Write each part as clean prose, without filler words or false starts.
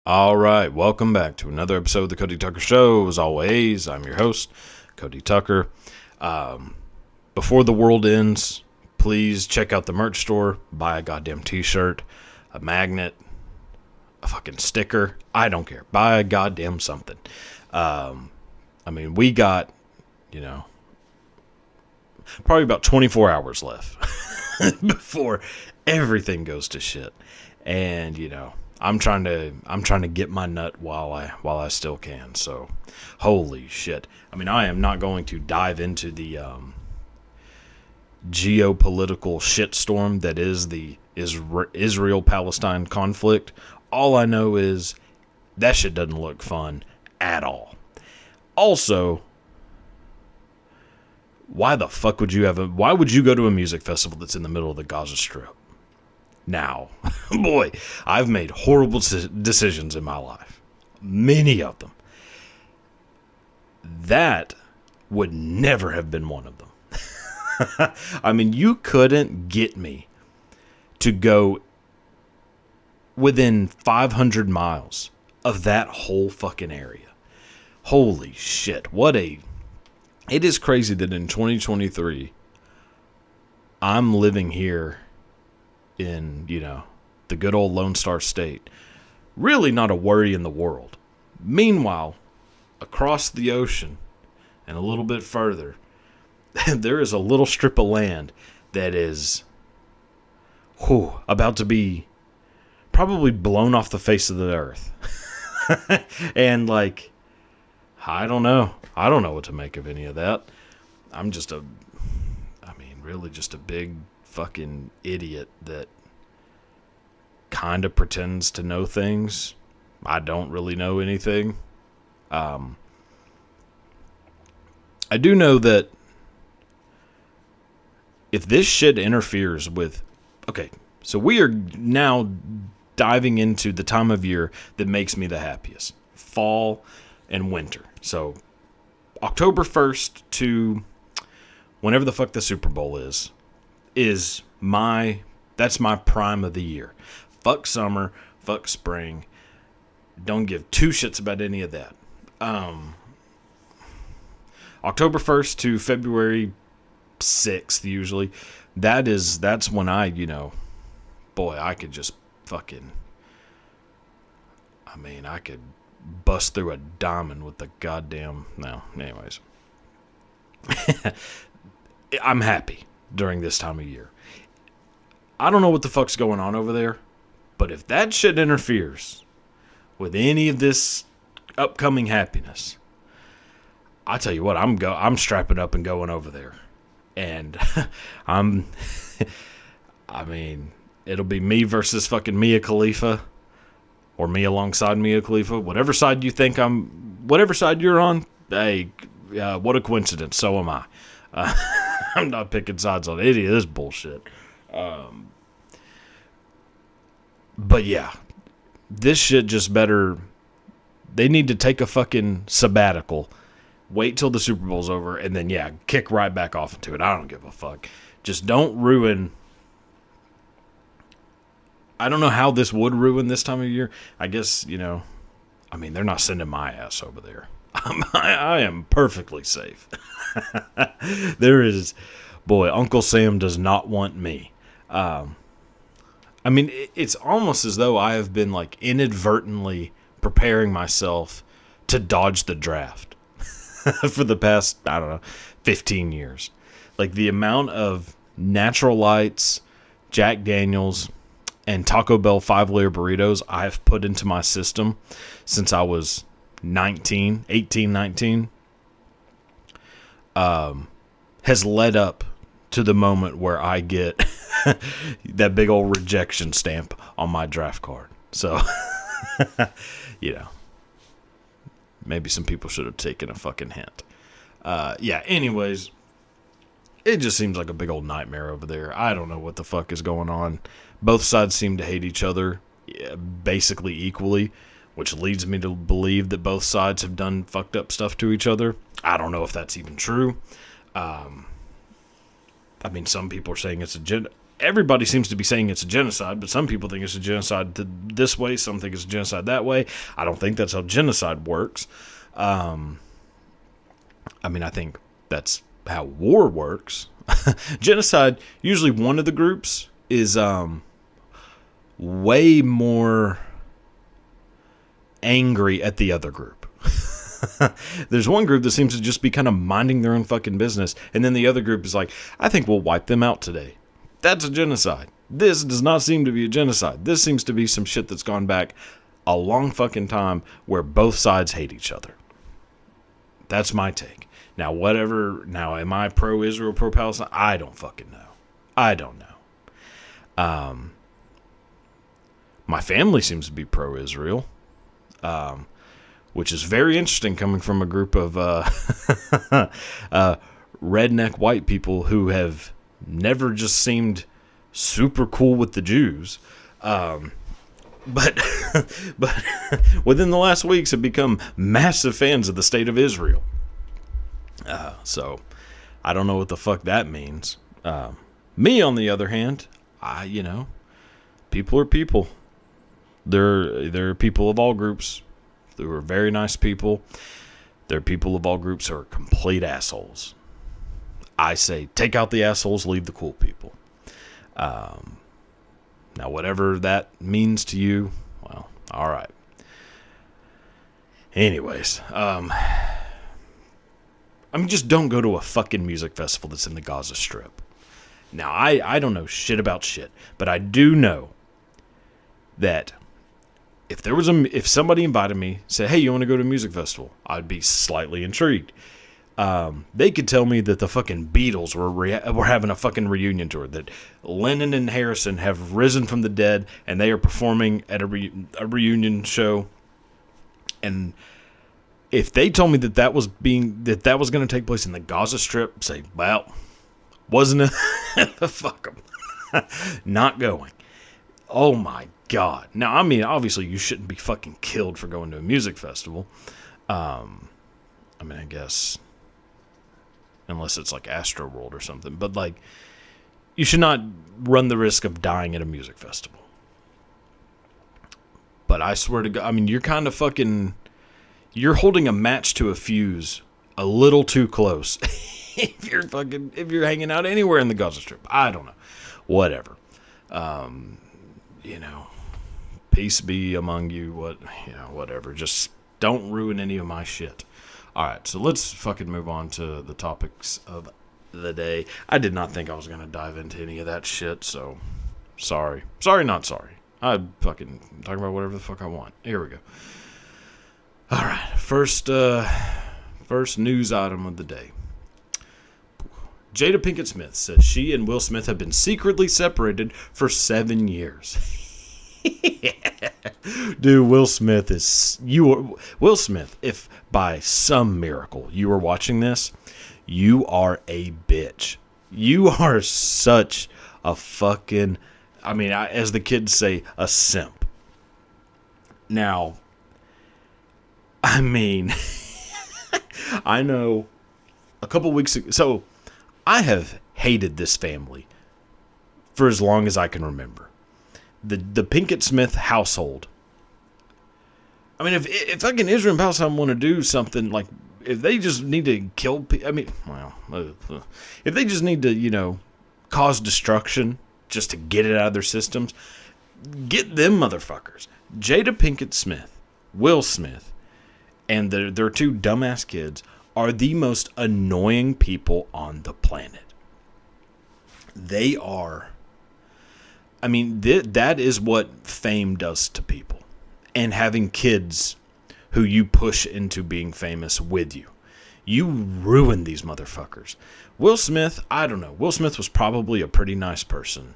All right, welcome back to another episode of the Cody Tucker Show. As always, I'm your host, Cody Tucker. Before the world ends, please check out the merch store, buy a goddamn t-shirt, a magnet, a fucking sticker. I don't care. Buy a goddamn something. We got, probably about 24 hours left before everything goes to shit. And, I'm trying to get my nut while I still can. So, holy shit. I am not going to dive into the geopolitical shitstorm that is the Israel-Palestine conflict. All I know is that shit doesn't look fun at all. Also, why the fuck would you why would you go to a music festival that's in the middle of the Gaza Strip? Now, boy, I've made horrible decisions in my life. Many of them. That would never have been one of them. You couldn't get me to go within 500 miles of that whole fucking area. Holy shit. It is crazy that in 2023, I'm living here in, the good old Lone Star State. Really not a worry in the world. Meanwhile, across the ocean and a little bit further, there is a little strip of land that is about to be probably blown off the face of the earth. And I don't know. I don't know what to make of any of that. I'm just really just a big fucking idiot that kind of pretends to know things. I don't really know anything. I do know that if this shit interferes with... Okay, so we are now diving into the time of year that makes me the happiest. Fall and winter. So October 1st to whenever the fuck the Super Bowl is that's my prime of the year. Fuck summer, fuck spring. Don't give two shits about any of that. October 1st to February 6th usually. That's when I could just fucking I could bust through a diamond with the goddamn... No, anyways. I'm happy during this time of year. I don't know what the fuck's going on over there, but if that shit interferes with any of this upcoming happiness, I tell you what, I'm strapping up and going over there. And it'll be me versus fucking Mia Khalifa, or me alongside Mia Khalifa. Whatever side you're on, hey, what a coincidence, so am I. I'm not picking sides on any of this bullshit. But yeah, this shit just better... They need to take a fucking sabbatical, wait till the Super Bowl's over, and then, kick right back off into it. I don't give a fuck. Just don't ruin... I don't know how this would ruin this time of year. I guess, they're not sending my ass over there. I am perfectly safe. Uncle Sam does not want me. It's almost as though I have been inadvertently preparing myself to dodge the draft for the past, 15 years. The amount of Natural Lights, Jack Daniels, and Taco Bell 5-layer burritos I have put into my system since I was 19 has led up to the moment where I get that big old rejection stamp on my draft card. So, maybe some people should have taken a fucking hint. Anyways, it just seems like a big old nightmare over there. I don't know what the fuck is going on. Both sides seem to hate each other basically equally, which leads me to believe that both sides have done fucked up stuff to each other. I don't know if that's even true. I mean, some people are saying it's a everybody seems to be saying it's a genocide, but some people think it's a genocide this way, some think it's a genocide that way. I don't think that's how genocide works. I mean, I think that's how war works. Genocide, usually one of the groups is way more angry at the other group. There's one group that seems to just be kind of minding their own fucking business, and then the other group is like, I think we'll wipe them out today. That's a genocide. This does not seem to be a genocide. This seems to be some shit that's gone back a long fucking time where both sides hate each other. That's my take. Now, am I pro-Israel, pro-Palestine? I don't fucking know. I don't know. My family seems to be pro-Israel. Which is very interesting coming from a group of redneck white people who have never just seemed super cool with the Jews. But within the last weeks have become massive fans of the state of Israel. So I don't know what the fuck that means. Me, on the other hand, people are people. There are people of all groups. There are very nice people. There are people of all groups who are complete assholes. I say, take out the assholes, leave the cool people. Now, whatever that means to you, well, all right. Anyways, just don't go to a fucking music festival that's in the Gaza Strip. Now, I don't know shit about shit, but I do know that if somebody invited me, said, hey, you want to go to a music festival? I'd be slightly intrigued. They could tell me that the fucking Beatles were having a fucking reunion tour, that Lennon and Harrison have risen from the dead and they are performing at a reunion show. And if they told me that was going to take place in the Gaza Strip, say, well, wasn't it? Fuck them. Not going. Oh my God. Now, I mean, obviously you shouldn't be fucking killed for going to a music festival. I guess, unless it's like Astroworld or something, but like, you should not run the risk of dying at a music festival. But I swear to God, you're kind of fucking, you're holding a match to a fuse a little too close. if you're hanging out anywhere in the Gaza Strip. I don't know. Whatever. Peace be among you, whatever. Just don't ruin any of my shit. All right, so let's fucking move on to the topics of the day. I did not think I was going to dive into any of that shit, so sorry. Sorry, not sorry. I fucking talking about whatever the fuck I want. Here we go. All right, first news item of the day. Jada Pinkett Smith says she and Will Smith have been secretly separated for 7 years. Dude, Will Smith, if by some miracle you are watching this, you are a bitch. You are such a fucking, as the kids say, a simp. Now, I know a couple weeks ago, so I have hated this family for as long as I can remember. The Pinkett Smith household. If fucking Israel and Palestine want to do something, like, if they just need to kill people, if they just need to, cause destruction just to get it out of their systems, get them motherfuckers. Jada Pinkett Smith, Will Smith, and their two dumbass kids are the most annoying people on the planet. They are. That is what fame does to people. And having kids who you push into being famous with you. You ruin these motherfuckers. Will Smith, I don't know. Will Smith was probably a pretty nice person.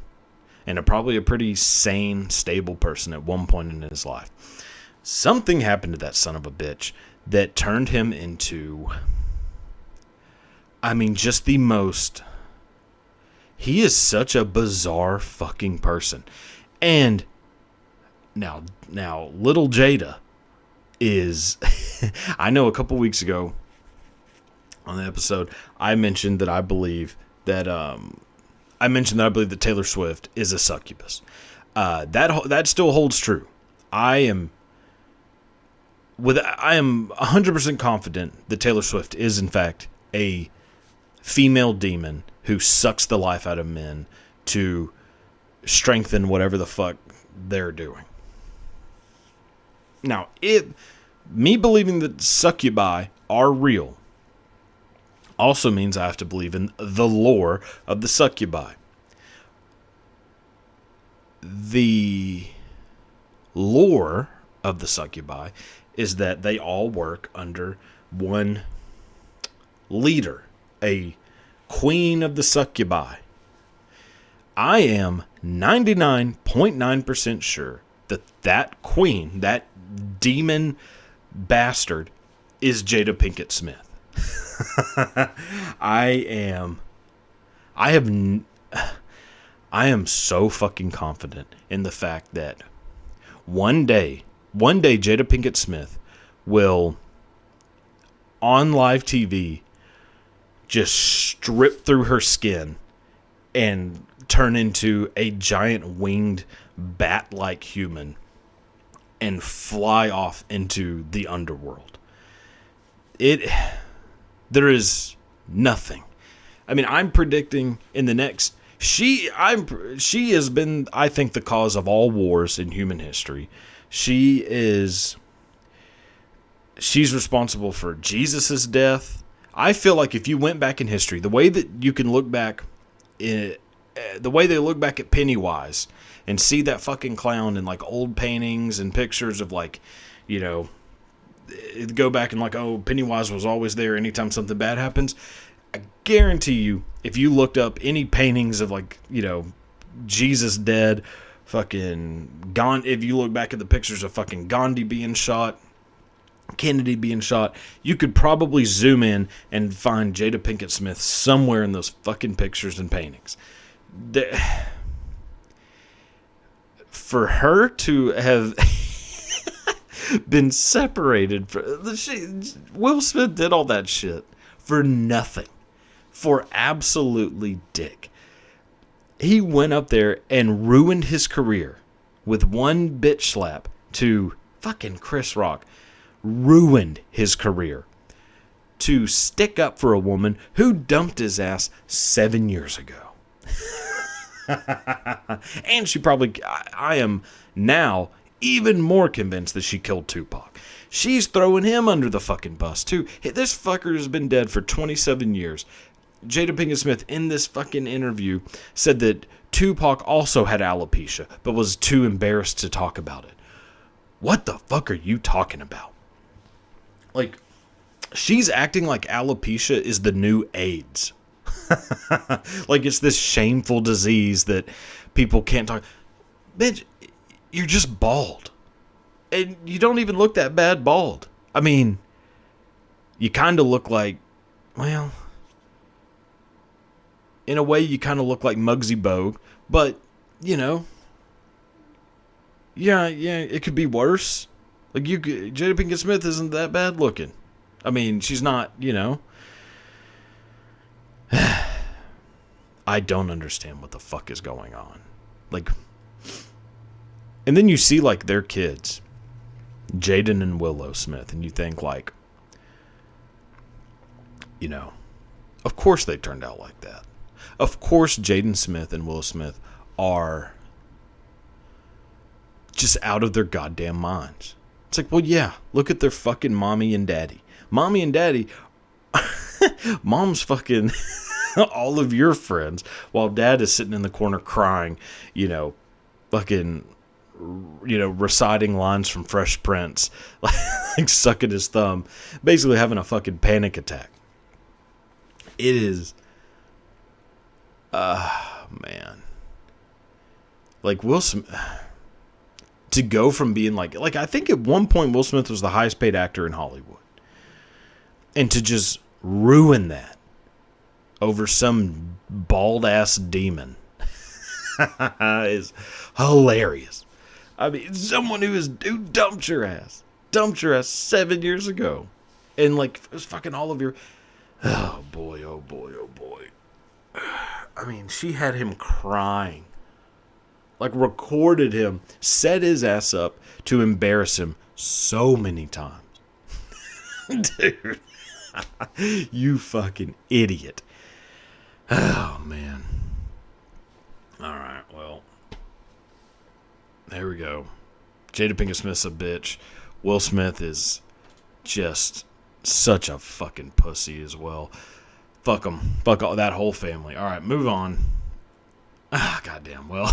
And probably a pretty sane, stable person at one point in his life. Something happened to that son of a bitch that turned him into, just the most... He is such a bizarre fucking person. And now little Jada is... I know a couple weeks ago on the episode, I mentioned that I believe that I mentioned that I believe that Taylor Swift is a succubus. That still holds true. I am 100% confident that Taylor Swift is in fact a female demon who sucks the life out of men to strengthen whatever the fuck they're doing. Now, me believing that succubi are real also means I have to believe in the lore of the succubi. The lore of the succubi is that they all work under one leader, a queen of the succubi. I am 99.9% sure that queen, that demon bastard, is Jada Pinkett Smith. I am so fucking confident in the fact that one day Jada Pinkett Smith will, on live TV, just strip through her skin and turn into a giant winged bat-like human and fly off into the underworld. There is nothing. I mean, I'm predicting in the next... She has been, I think, the cause of all wars in human history. She's responsible for Jesus' death. I feel like if you went back in history, the way that you can look back, the way they look back at Pennywise and see that fucking clown in like old paintings and pictures of like, you know, go back and like, oh, Pennywise was always there anytime something bad happens. I guarantee you, if you looked up any paintings of like, you know, Jesus dead, fucking Gandhi, if you look back at the pictures of fucking Gandhi being shot, Kennedy being shot, you could probably zoom in and find Jada Pinkett Smith somewhere in those fucking pictures and paintings. For her to have been separated, Will Smith did all that shit for nothing, for absolutely dick. He went up there and ruined his career with one bitch slap to fucking Chris Rock. Ruined his career to stick up for a woman who dumped his ass 7 years ago. And she probably, I am now even more convinced that she killed Tupac. She's throwing him under the fucking bus too. This fucker has been dead for 27 years. Jada Pinkett Smith in this fucking interview said that Tupac also had alopecia, but was too embarrassed to talk about it. What the fuck are you talking about? Like, she's acting like alopecia is the new AIDS. Like it's this shameful disease that people can't talk. Bitch, you're just bald. And you don't even look that bad bald. I mean, you kind of look like, well, in a way you kind of look like Muggsy Bogue. But, you know, yeah, it could be worse. Like, Jada Pinkett Smith isn't that bad looking. I mean, she's not, you know. I don't understand what the fuck is going on. Like, and then you see, like, their kids, Jaden and Willow Smith, and you think, like, you know, of course they turned out like that. Of course Jaden Smith and Willow Smith are just out of their goddamn minds. It's like, well, yeah, look at their fucking mommy and daddy. Mommy and daddy, mom's fucking all of your friends, while dad is sitting in the corner crying, you know, fucking, you know, reciting lines from Fresh Prince, like sucking his thumb, basically having a fucking panic attack. It is, man. Like, Will Smith, to go from being like, I think at one point Will Smith was the highest paid actor in Hollywood. And to just ruin that over some bald-ass demon is hilarious. I mean, someone who dumped your ass 7 years ago. And, like, it was fucking all of your... Oh, boy, oh, boy, oh, boy. she had him crying. Like, recorded him, set his ass up to embarrass him so many times. Dude, you fucking idiot. Oh, man. Alright, well. There we go. Jada Pinkett Smith's a bitch. Will Smith is just such a fucking pussy as well. Fuck them. Fuck all, that whole family. Alright, move on. Goddamn. Well,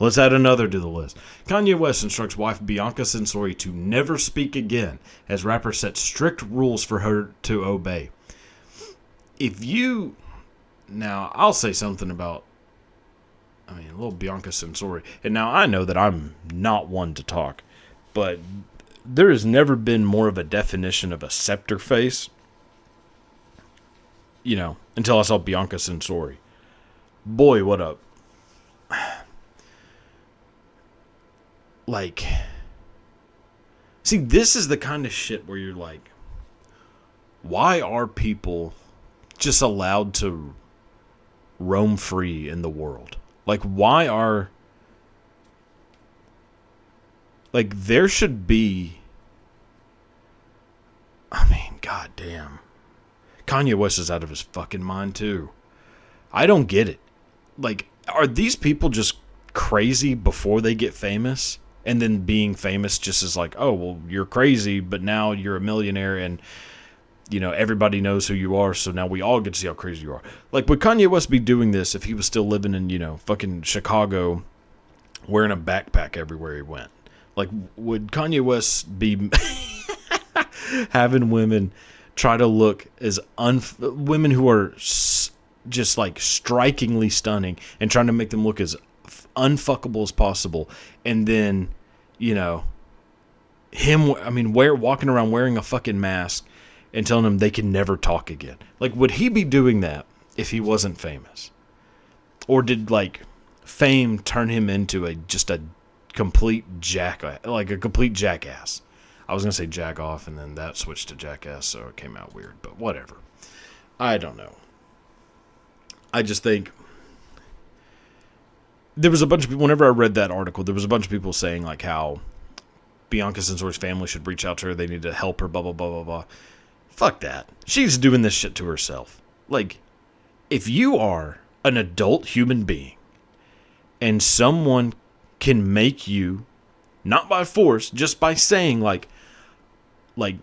let's add another to the list. Kanye West instructs wife Bianca Censori to never speak again as rapper sets strict rules for her to obey. Now, I'll say something about, little Bianca Censori. And now I know that I'm not one to talk, but there has never been more of a definition of a scepter face, until I saw Bianca Censori. Boy, what up. Like, see, this is the kind of shit where you're like, why are people just allowed to roam free in the world? Like, why are, like, there should be, goddamn. Kanye West is out of his fucking mind, too. I don't get it. Like, are these people just crazy before they get famous? And then being famous just is like, oh, well, you're crazy, but now you're a millionaire and, everybody knows who you are, so now we all get to see how crazy you are. Like, would Kanye West be doing this if he was still living in, fucking Chicago, wearing a backpack everywhere he went? Like, would Kanye West be having women try to look as women who are just like strikingly stunning and trying to make them look as unfuckable as possible, and then him walking around wearing a fucking mask and telling them they can never talk again? Like, would he be doing that if he wasn't famous? Or did like fame turn him into just a complete jackass? I was gonna say jack off, and then that switched to jackass, so it came out weird, but whatever. I don't know. I just think there was a bunch of people, whenever I read that article, there was a bunch of people saying like how Bianca Censori's family should reach out to her, they need to help her, blah, blah, blah, blah, blah. Fuck that. She's doing this shit to herself. Like, if you are an adult human being and someone can make you, not by force, just by saying she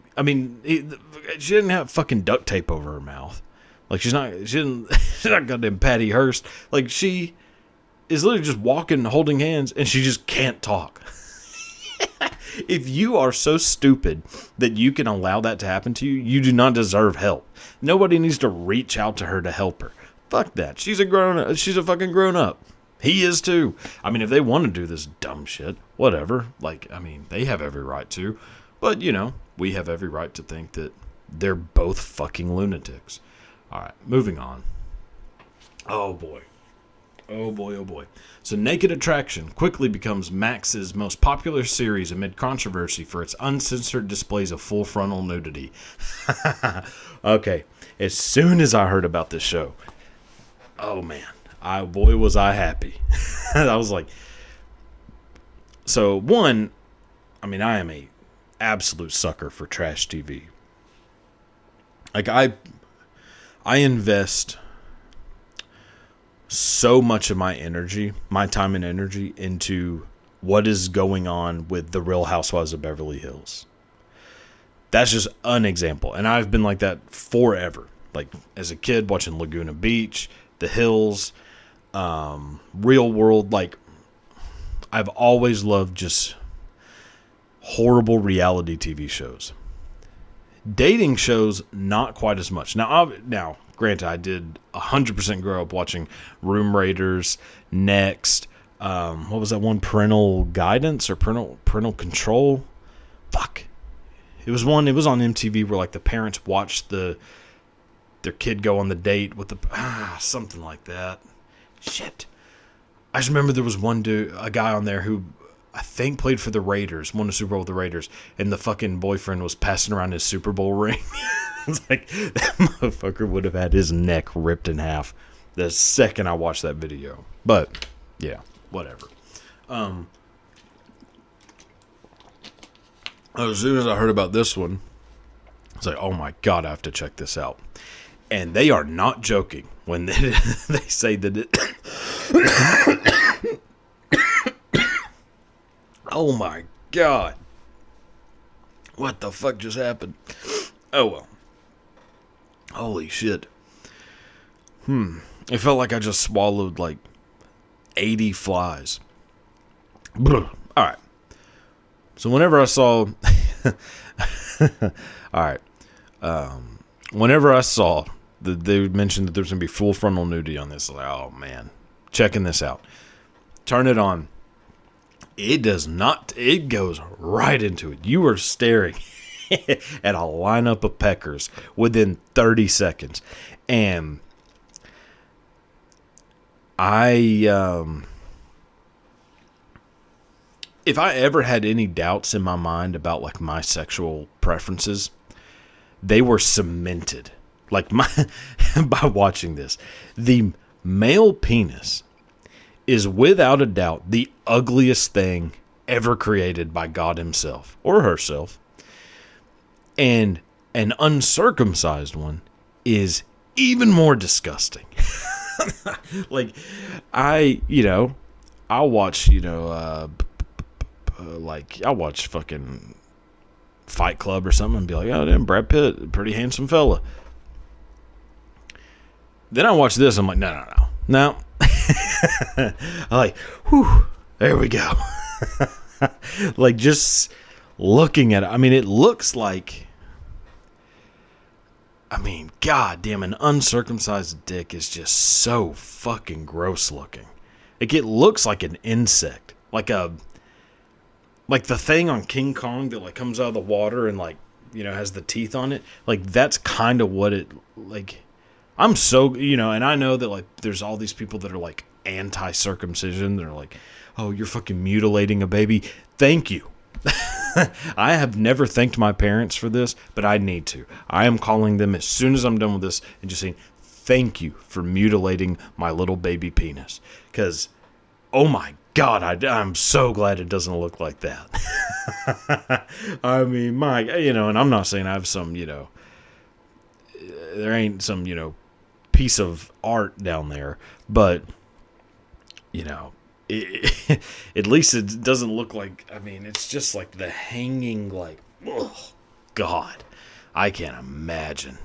didn't have fucking duct tape over her mouth. Like, she's not goddamn Patty Hearst. Like, she is literally just walking, holding hands, and she just can't talk. If you are so stupid that you can allow that to happen to you, you do not deserve help. Nobody needs to reach out to her to help her. Fuck that. She's a fucking grown up. He is too. If they want to do this dumb shit, whatever. Like, they have every right to. But, we have every right to think that they're both fucking lunatics. All right, moving on. Oh, boy. Oh, boy, oh, boy. So Naked Attraction quickly becomes Max's most popular series amid controversy for its uncensored displays of full frontal nudity. Okay, as soon as I heard about this show, oh, man, boy, was I happy. I was like, so, one, I am a absolute sucker for trash TV. Like, I invest so much of my energy, my time and energy, into what is going on with the Real Housewives of Beverly Hills. That's just an example. And I've been like that forever. Like, as a kid, watching Laguna Beach, The Hills, Real World. Like, I've always loved just horrible reality TV shows. Dating shows, not quite as much. Now, granted, I did 100% grow up watching Room Raiders, Next, what was that one? Parental Guidance or Parental Control? Fuck. It was on MTV where like the parents watched their kid go on the date with something like that. Shit. I just remember there was a guy on there who I think played for the Raiders, won the Super Bowl with the Raiders, and the fucking boyfriend was passing around his Super Bowl ring. It's like, that motherfucker would have had his neck ripped in half. the second I watched that video. But yeah, whatever. As soon as I heard about this one, I was like, oh my God, I have to check this out. And they are not joking when they say that it... Oh my God. What the fuck just happened? Oh well. Holy shit. It felt like I just swallowed like 80 flies. Alright. So whenever I saw... Alright. Whenever I saw that they mentioned that there's going to be full frontal nudity on this, I was like, oh man. Checking this out. Turn it on. It does not. It goes right into it. You are staring at a lineup of peckers within 30 seconds. And if I ever had any doubts in my mind about like my sexual preferences, they were cemented. Like by watching this. The male penis is without a doubt the ugliest thing ever created by God himself or herself. And an uncircumcised one is even more disgusting. Like, I'll watch, like, I'll watch fucking Fight Club or something and be like, oh, damn, Brad Pitt, pretty handsome fella. Then I watch this, I'm like, no. I'm like, whew, there we go. Like, just looking at it, I mean, it looks like, god damn, an uncircumcised dick is just so fucking gross looking. Like, it looks like an insect. Like the thing on King Kong that, like, comes out of the water and, like, has the teeth on it. Like, that's kind of what it, like... I'm so, and I know that, like, there's all these people that are, like, anti-circumcision. They're like, oh, you're fucking mutilating a baby. Thank you. I have never thanked my parents for this, but I need to. I am calling them as soon as I'm done with this and just saying, thank you for mutilating my little baby penis. Because, oh my God, I'm so glad it doesn't look like that. I mean, and I'm not saying I have some, there ain't some, piece of art down there, but at least it doesn't look like, it's just like the hanging, like, oh God, I can't imagine.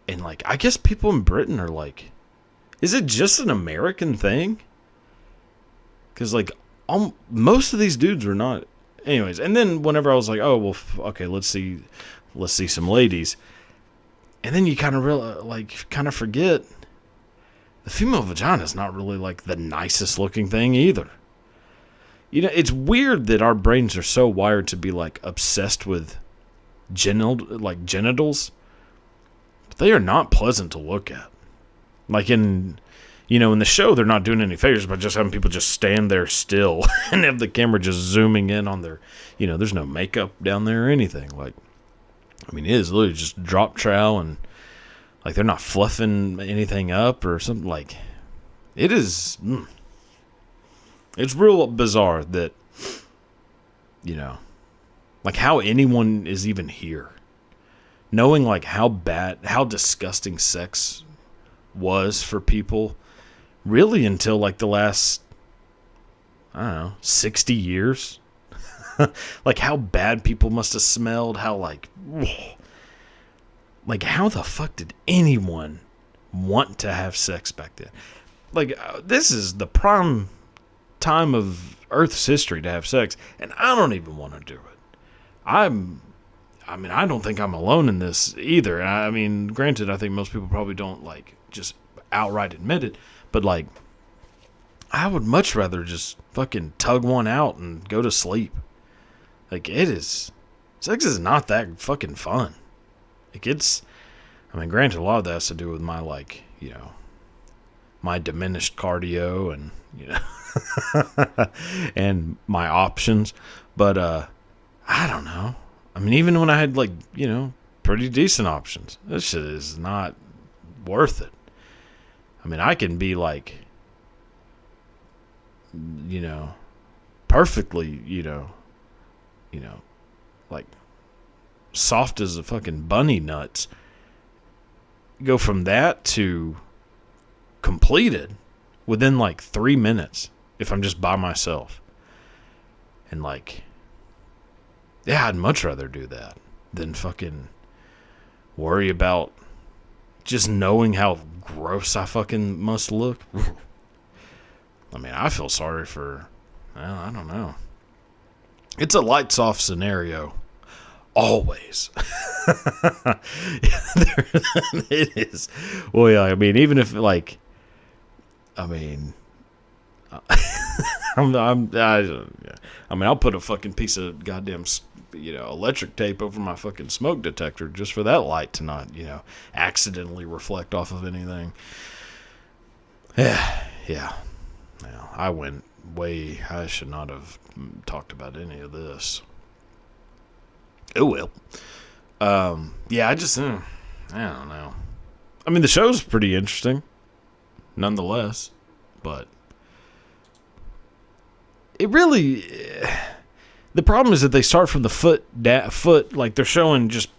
And like, I guess people in Britain are like, is it just an American thing? Because like, most of these dudes are not. Anyways, and then whenever I was like, oh well, okay, let's see some ladies. And then you kind of forget the female vagina is not really like the nicest looking thing either. It's weird that our brains are so wired to be like obsessed with genitals. But they are not pleasant to look at. Like in the show, they're not doing any favors by just having people just stand there still and have the camera just zooming in on their, there's no makeup down there or anything. Like, it is literally just drop trowel and like they're not fluffing anything up or something. Like, it is. It's real bizarre that, like how anyone is even here, knowing like how disgusting sex was for people, really until like the last, 60 years. Like how bad people must have smelled, how like how the fuck did anyone want to have sex back then? Like, this is the prime time of Earth's history to have sex, and I don't even want to do it. I don't think I'm alone in this either. Granted, I think most people probably don't like just outright admit it, but like, I would much rather just fucking tug one out and go to sleep. Like, sex is not that fucking fun. Like, granted, a lot of that has to do with my, like, my diminished cardio and, and my options. But, I don't know. Even when I had, like, pretty decent options, this shit is not worth it. I mean, I can be like, perfectly, like soft as a fucking bunny nuts. Go from that to completed within like 3 minutes if I'm just by myself. And like, yeah, I'd much rather do that than fucking worry about just knowing how gross I fucking must look. I mean, I feel sorry for, well, I don't know. It's a lights off scenario. Always. It is. Well, yeah, I mean, even if, like, I mean, I'll put a fucking piece of goddamn, electric tape over my fucking smoke detector just for that light to not, accidentally reflect off of anything. Yeah. Well, I went way, I should not have talked about any of this. Oh, well. Yeah, I don't know. I mean, the show's pretty interesting, nonetheless, but it really, the problem is that they start from the foot, like they're showing just,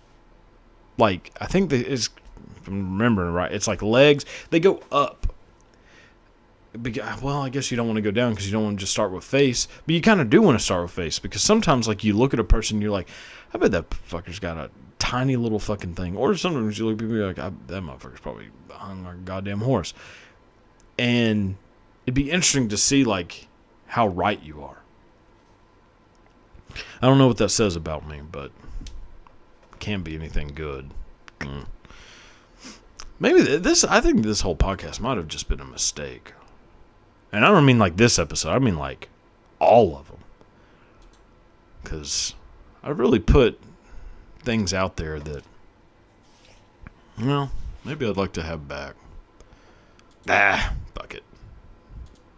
like, I think if I'm remembering right, it's like legs, they go up. Well, I guess you don't want to go down because you don't want to just start with face, but you kind of do want to start with face because sometimes, like, you look at a person and you're like, I bet that fucker's got a tiny little fucking thing. Or sometimes you look at people and you're like, that motherfucker's probably hung like a goddamn horse. And it'd be interesting to see, like, how right you are. I don't know what that says about me, but it can't be anything good. Maybe I think this whole podcast might have just been a mistake. And I don't mean like this episode. I mean like all of them. Because I really put things out there that, maybe I'd like to have back. Fuck it.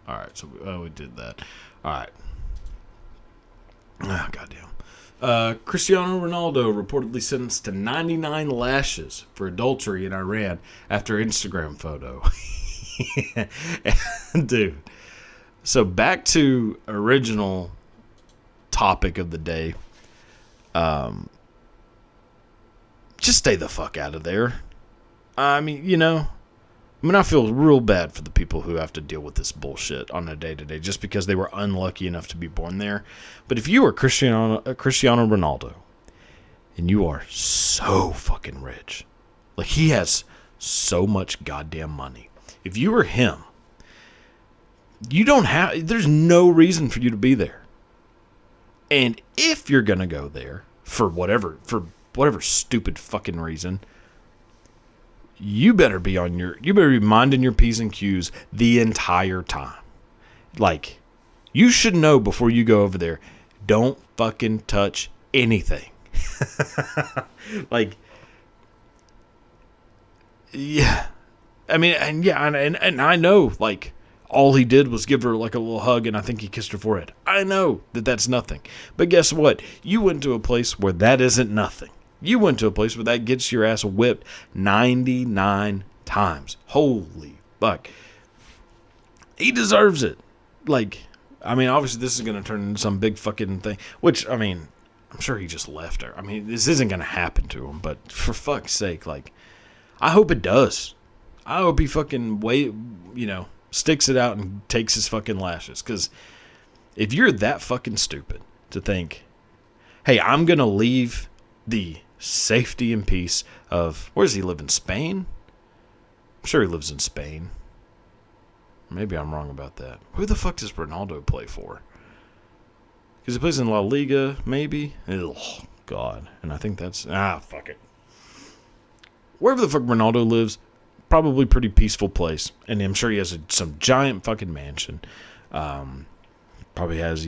Alright, so we did that. Alright. Goddamn. Cristiano Ronaldo reportedly sentenced to 99 lashes for adultery in Iran after Instagram photo. Dude. So back to original topic of the day. Just stay the fuck out of there. I mean, I feel real bad for the people who have to deal with this bullshit on a day-to-day just because they were unlucky enough to be born there. But if you are Cristiano Ronaldo and you are so fucking rich, like he has so much goddamn money. If you were him, there's no reason for you to be there. And if you're going to go there for whatever stupid fucking reason, you better be minding your P's and Q's the entire time. Like, you should know before you go over there, don't fucking touch anything. Like, yeah. I mean, and I know, like, all he did was give her, like, a little hug, and I think he kissed her forehead. I know that that's nothing. But guess what? You went to a place where that isn't nothing. You went to a place where that gets your ass whipped 99 times. Holy fuck. He deserves it. Like, I mean, obviously this is going to turn into some big fucking thing. Which, I mean, I'm sure he just left her. I mean, this isn't going to happen to him. But for fuck's sake, like, I hope it does. I hope he fucking sticks it out and takes his fucking lashes. Because if you're that fucking stupid to think, hey, I'm going to leave the safety and peace of, where does he live, in Spain? I'm sure he lives in Spain. Maybe I'm wrong about that. Who the fuck does Ronaldo play for? Because he plays in La Liga, maybe? Oh, God. And I think that's, fuck it. Wherever the fuck Ronaldo lives, probably pretty peaceful place. And I'm sure he has some giant fucking mansion. Probably has,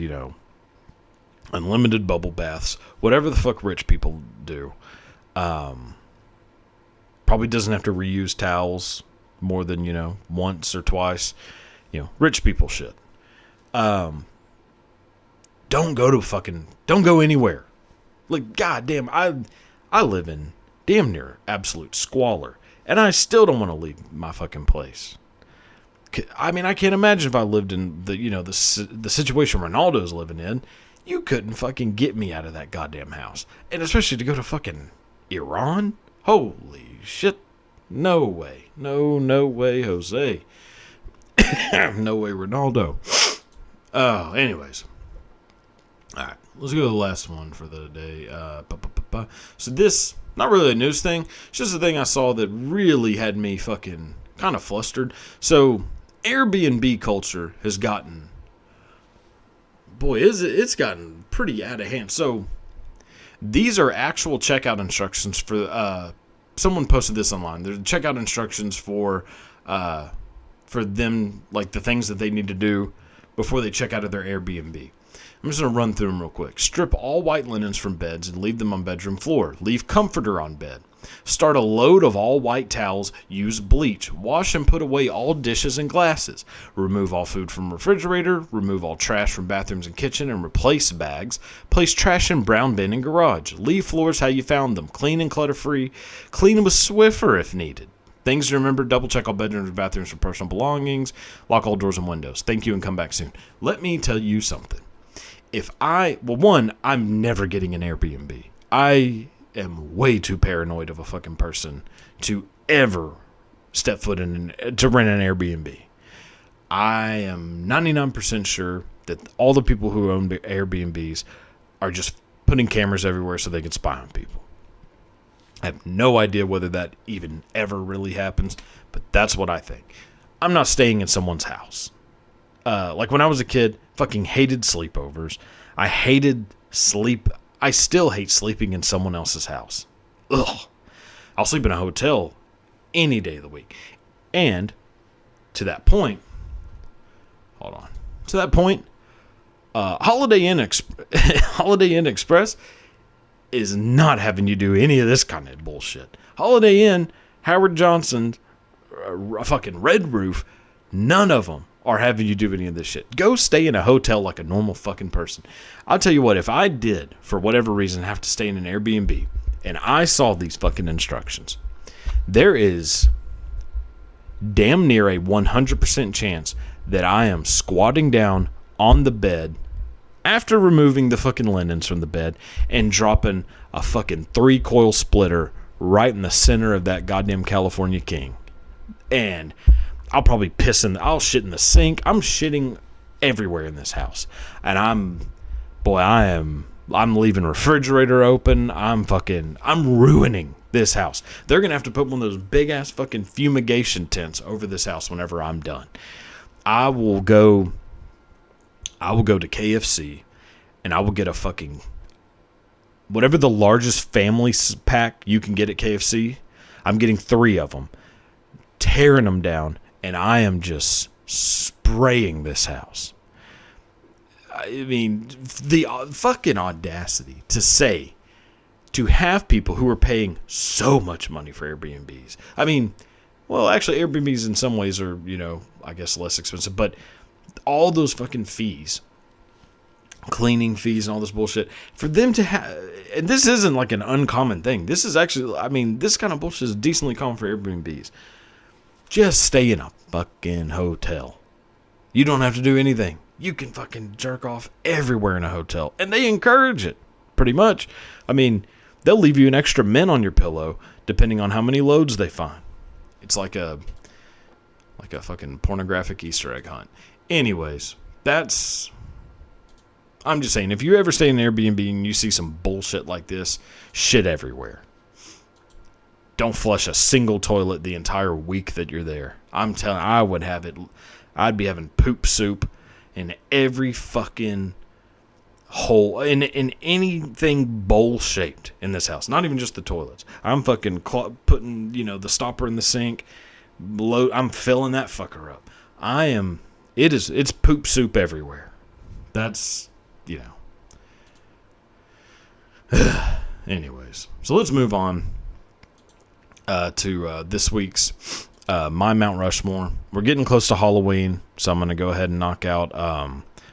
unlimited bubble baths. Whatever the fuck rich people do. Probably doesn't have to reuse towels more than, once or twice. Rich people shit. Don't go anywhere. Like, goddamn, I live in damn near absolute squalor. And I still don't want to leave my fucking place. I mean, I can't imagine if I lived in the situation Ronaldo's living in. You couldn't fucking get me out of that goddamn house. And especially to go to fucking Iran? Holy shit. No way. No way, Jose. No way, Ronaldo. Oh, anyways. Alright, let's go to the last one for the day. So this, not really a news thing. It's just a thing I saw that really had me fucking kind of flustered. So, Airbnb culture has gotten... Boy, it's gotten pretty out of hand. So, these are actual checkout instructions for... someone posted this online. They're checkout instructions for them, like the things that they need to do before they check out of their Airbnb. I'm just going to run through them real quick. Strip all white linens from beds and leave them on bedroom floor. Leave comforter on bed. Start a load of all white towels. Use bleach. Wash and put away all dishes and glasses. Remove all food from refrigerator. Remove all trash from bathrooms and kitchen and replace bags. Place trash in brown bin and garage. Leave floors how you found them. Clean and clutter-free. Clean with Swiffer if needed. Things to remember, double check all bedrooms and bathrooms for personal belongings. Lock all doors and windows. Thank you and come back soon. Let me tell you something. I'm never getting an Airbnb. I am way too paranoid of a fucking person to ever step foot in to rent an Airbnb. I am 99% sure that all the people who own Airbnbs are just putting cameras everywhere so they can spy on people. I have no idea whether that even ever really happens, but that's what I think. I'm not staying in someone's house. Like when I was a kid, fucking hated sleepovers. I hated sleep. I still hate sleeping in someone else's house. Ugh. I'll sleep in a hotel any day of the week. And to that point, Holiday Inn Holiday Inn Express is not having you do any of this kind of bullshit. Holiday Inn, Howard Johnson, fucking Red Roof, none of them are having you do any of this shit. Go stay in a hotel like a normal fucking person. I'll tell you what, if I did, for whatever reason, have to stay in an Airbnb, and I saw these fucking instructions, there is damn near a 100% chance that I am squatting down on the bed after removing the fucking linens from the bed and dropping a fucking 3-coil splitter right in the center of that goddamn California King. And I'll probably I'll shit in the sink. I'm shitting everywhere in this house. And I'm leaving refrigerator open. I'm ruining this house. They're going to have to put one of those big ass fucking fumigation tents over this house whenever I'm done. I will go to KFC and I will get a fucking whatever the largest family pack you can get at KFC. I'm getting 3 of them, tearing them down, and I am just spraying this house. I mean, the fucking audacity to have people who are paying so much money for Airbnbs. I mean, well, actually, Airbnbs in some ways are, I guess less expensive, but all those fucking fees, cleaning fees and all this bullshit, for them to have, and this isn't like an uncommon thing. This is actually, this kind of bullshit is decently common for Airbnbs. Just stay in a fucking hotel. You don't have to do anything. You can fucking jerk off everywhere in a hotel. And they encourage it, pretty much. They'll leave you an extra mint on your pillow, depending on how many loads they find. It's like a fucking pornographic Easter egg hunt. Anyways, I'm just saying, if you ever stay in an Airbnb and you see some bullshit like this, shit everywhere. Don't flush a single toilet the entire week that you're there. I'm telling you, I'd be having poop soup in every fucking hole, in anything bowl shaped in this house. Not even just the toilets. I'm fucking putting, the stopper in the sink. I'm filling that fucker up. It's poop soup everywhere. That's, anyways. So let's move on to this week's My Mount Rushmore. We're getting close to Halloween, so I'm going to go ahead and knock out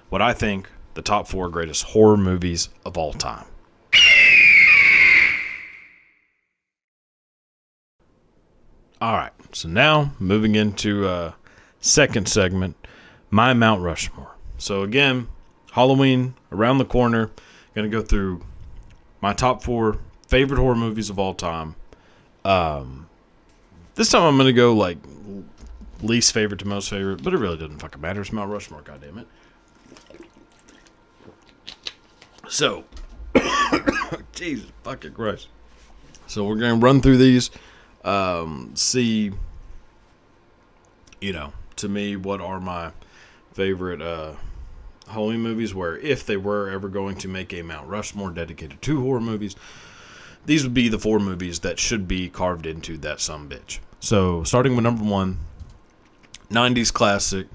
what I think the top 4 greatest horror movies of all time. All right, so now moving into Second segment, my Mount Rushmore. So again, Halloween around the corner. Going to go through my top 4 favorite horror movies of all time. This time I'm going to go like least favorite to most favorite, but it really doesn't fucking matter. It's Mount Rushmore, goddammit. So, Jesus fucking Christ. So we're going to run through these, see, to me, what are my favorite Halloween movies, where if they were ever going to make a Mount Rushmore dedicated to horror movies, these would be the 4 movies that should be carved into that sumbitch. So, starting with number 1, 90s classic,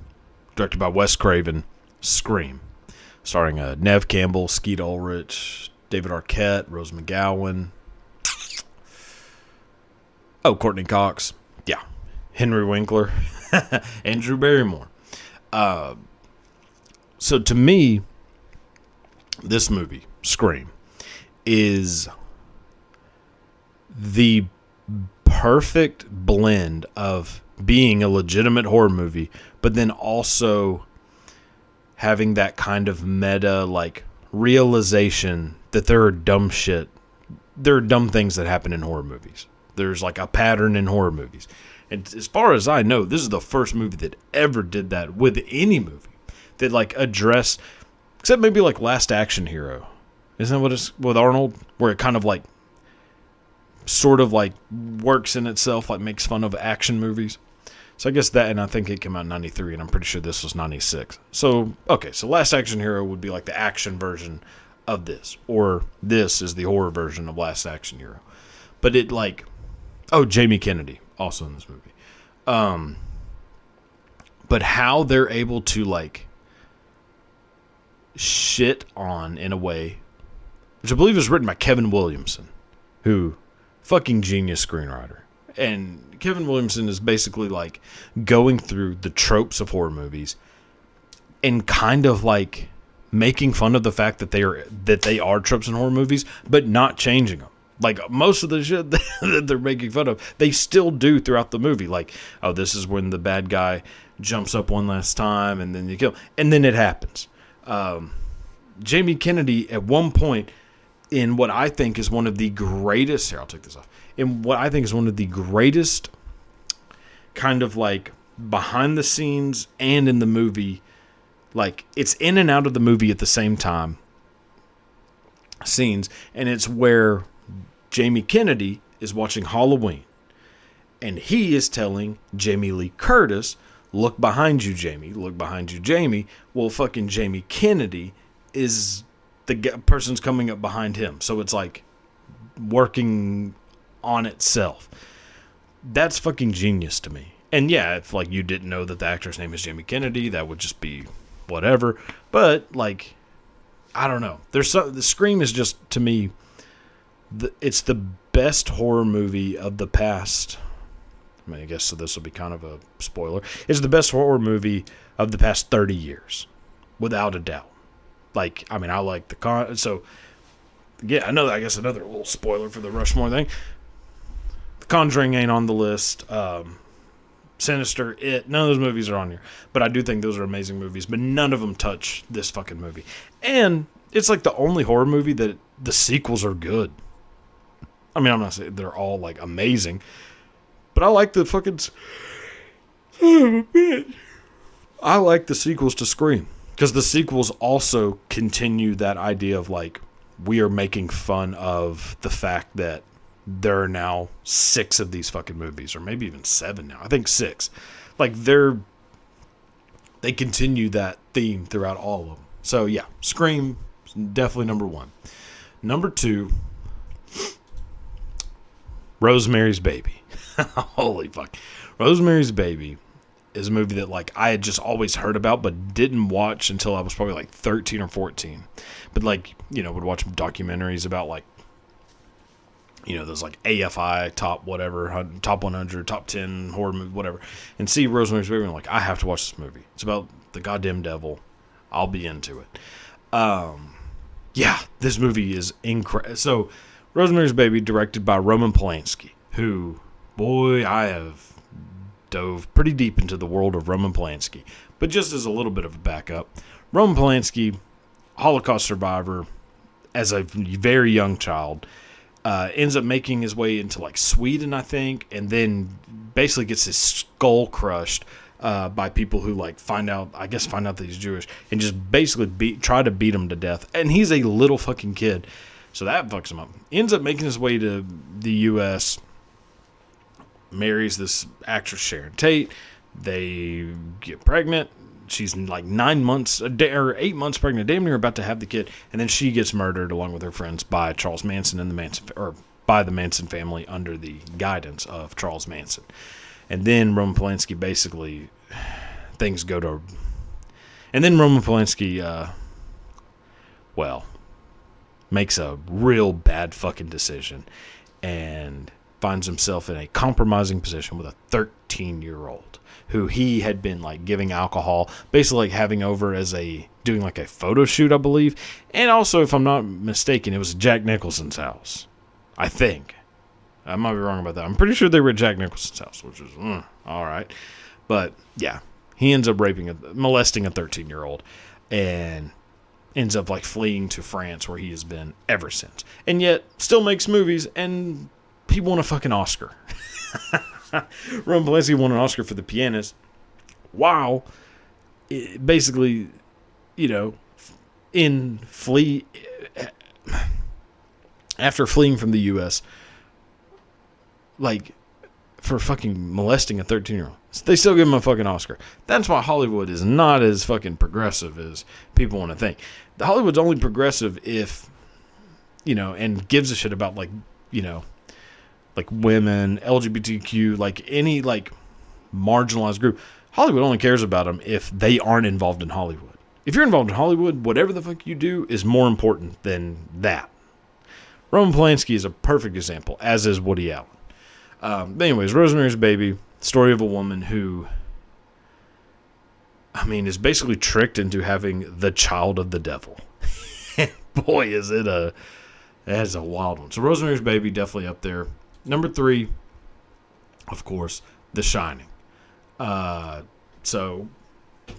directed by Wes Craven, Scream. Starring Neve Campbell, Skeet Ulrich, David Arquette, Rose McGowan. Oh, Courtney Cox. Yeah. Henry Winkler. And Drew Barrymore. So to me, this movie, Scream, is the perfect blend of being a legitimate horror movie, but then also having that kind of meta, like, realization that there are dumb things that happen in horror movies. There's like a pattern in horror movies. And as far as I know, this is the first movie that ever did that with any movie. That like addressed, except maybe like Last Action Hero. Isn't that what it's with Arnold? Where it kind of like, sort of like works in itself, like makes fun of action movies. So I guess that, and I think it came out in 93, and I'm pretty sure this was 96. So, okay, so Last Action Hero would be like the action version of this. Or this is the horror version of Last Action Hero. But it like, Jamie Kennedy, also in this movie. But how they're able to like shit on, in a way, which I believe was written by Kevin Williamson, who, fucking genius screenwriter. And Kevin Williamson is basically like going through the tropes of horror movies and kind of like making fun of the fact that they are tropes in horror movies, but not changing them. Like most of the shit that they're making fun of, they still do throughout the movie. Like, oh, this is when the bad guy jumps up one last time and then you kill him. And then it happens. Jamie Kennedy at one point, in what I think is one of the greatest, here, I'll take this off. In what I think is one of the greatest kind of like behind the scenes and in the movie, like it's in and out of the movie at the same time scenes. And it's where Jamie Kennedy is watching Halloween and he is telling Jamie Lee Curtis, look behind you, Jamie. Look behind you, Jamie. Well, fucking Jamie Kennedy is the person's coming up behind him. So it's like working on itself. That's fucking genius to me. And yeah, if like you didn't know that the actor's name is Jamie Kennedy, that would just be whatever. But like, I don't know. The Scream is just, to me, it's the best horror movie of the past. I mean, I guess so. This will be kind of a spoiler. It's the best horror movie of the past 30 years, without a doubt. Like, I mean, I like so yeah, I guess another little spoiler for the Rushmore thing. The Conjuring ain't on the list. Sinister, none of those movies are on here. But I do think those are amazing movies. But none of them touch this fucking movie. And it's like the only horror movie that the sequels are good. I mean, I'm not saying they're all like amazing. But I like the fucking... I like the sequels to Scream. Because the sequels also continue that idea of like, we are making fun of the fact that there are now 6 of these fucking movies, or maybe even 7 now. I think 6. Like they continue that theme throughout all of them. So yeah, Scream, definitely number 1. Number 2, Rosemary's Baby. Holy fuck. Rosemary's Baby is a movie that like I had just always heard about but didn't watch until I was probably like 13 or 14. But like, would watch documentaries about like, those like AFI top whatever, top 100, top 10 horror movie, whatever, and see Rosemary's Baby and like, I have to watch this movie. It's about the goddamn devil. I'll be into it. Yeah, this movie is incredible. So Rosemary's Baby, directed by Roman Polanski, who, boy, I have dove pretty deep into the world of Roman Polanski. But just as a little bit of a backup, Roman Polanski, Holocaust survivor, as a very young child, ends up making his way into like Sweden, I think, and then basically gets his skull crushed by people who like find out that he's Jewish, and just basically try to beat him to death. And he's a little fucking kid, so that fucks him up. Ends up making his way to the U.S., marries this actress Sharon Tate. They get pregnant. She's like 9 months or 8 months pregnant, damn near about to have the kid, and then she gets murdered along with her friends by Charles Manson and by the Manson family under the guidance of Charles Manson. And then Roman Polanski basically things go to, and then Roman Polanski, makes a real bad fucking decision and finds himself in a compromising position with a 13-year-old who he had been like giving alcohol, basically like having over as doing like a photo shoot, I believe. And also, if I'm not mistaken, it was Jack Nicholson's house. I think. I might be wrong about that. I'm pretty sure they were at Jack Nicholson's house, which is all right. But yeah, he ends up molesting a 13-year-old and ends up like fleeing to France, where he has been ever since. And yet still makes movies, and he won a fucking Oscar. Roman Polanski won an Oscar for The Pianist. Wow. Basically, after fleeing from the U.S., like, for fucking molesting a 13-year-old. They still give him a fucking Oscar. That's why Hollywood is not as fucking progressive as people want to think. The Hollywood's only progressive if, and gives a shit about, like women, LGBTQ, like any like marginalized group. Hollywood only cares about them if they aren't involved in Hollywood. If you're involved in Hollywood, whatever the fuck you do is more important than that. Roman Polanski is a perfect example, as is Woody Allen. But anyways, Rosemary's Baby, story of a woman who, is basically tricked into having the child of the devil. Boy, that's a wild one. So Rosemary's Baby, definitely up there. Number 3, of course, The Shining. So,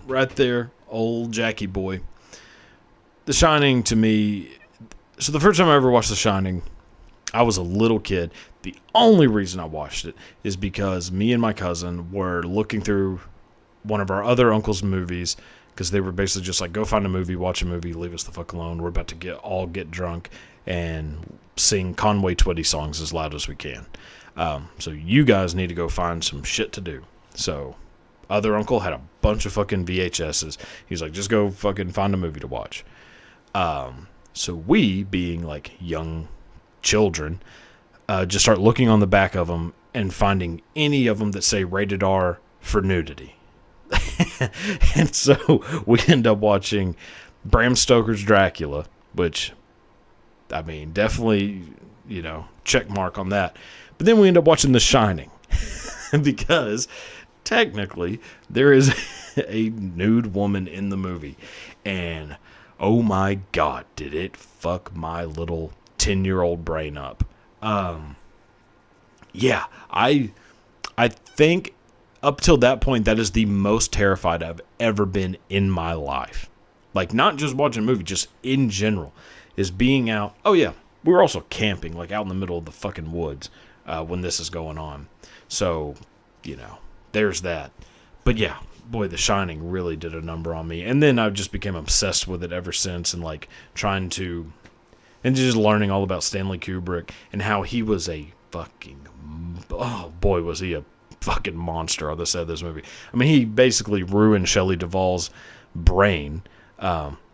right there, old Jackie boy. The Shining, to me, so the first time I ever watched The Shining, I was a little kid. The only reason I watched it is because me and my cousin were looking through one of our other uncle's movies, because they were basically just like, go find a movie, watch a movie, leave us the fuck alone. We're about to get drunk and sing Conway Twitty songs as loud as we can. So you guys need to go find some shit to do. So other uncle had a bunch of fucking VHSs. He's like, just go fucking find a movie to watch. So we, being like young children, just start looking on the back of them and finding any of them that say rated R for nudity. And so we end up watching Bram Stoker's Dracula, which, definitely, check mark on that. But then we end up watching The Shining because technically there is a nude woman in the movie. And oh my God, did it fuck my little 10-year-old brain up. Yeah, I think up till that point, that is the most terrified I've ever been in my life. Like, not just watching a movie, just in general, is being out. Oh yeah, we were also camping, like out in the middle of the fucking woods when this is going on. So, there's that. But yeah, boy, The Shining really did a number on me. And then I just became obsessed with it ever since, and like trying to, and just learning all about Stanley Kubrick and how he was a fucking, oh boy, was he a fucking monster on the set of this movie. He basically ruined Shelley Duvall's brain,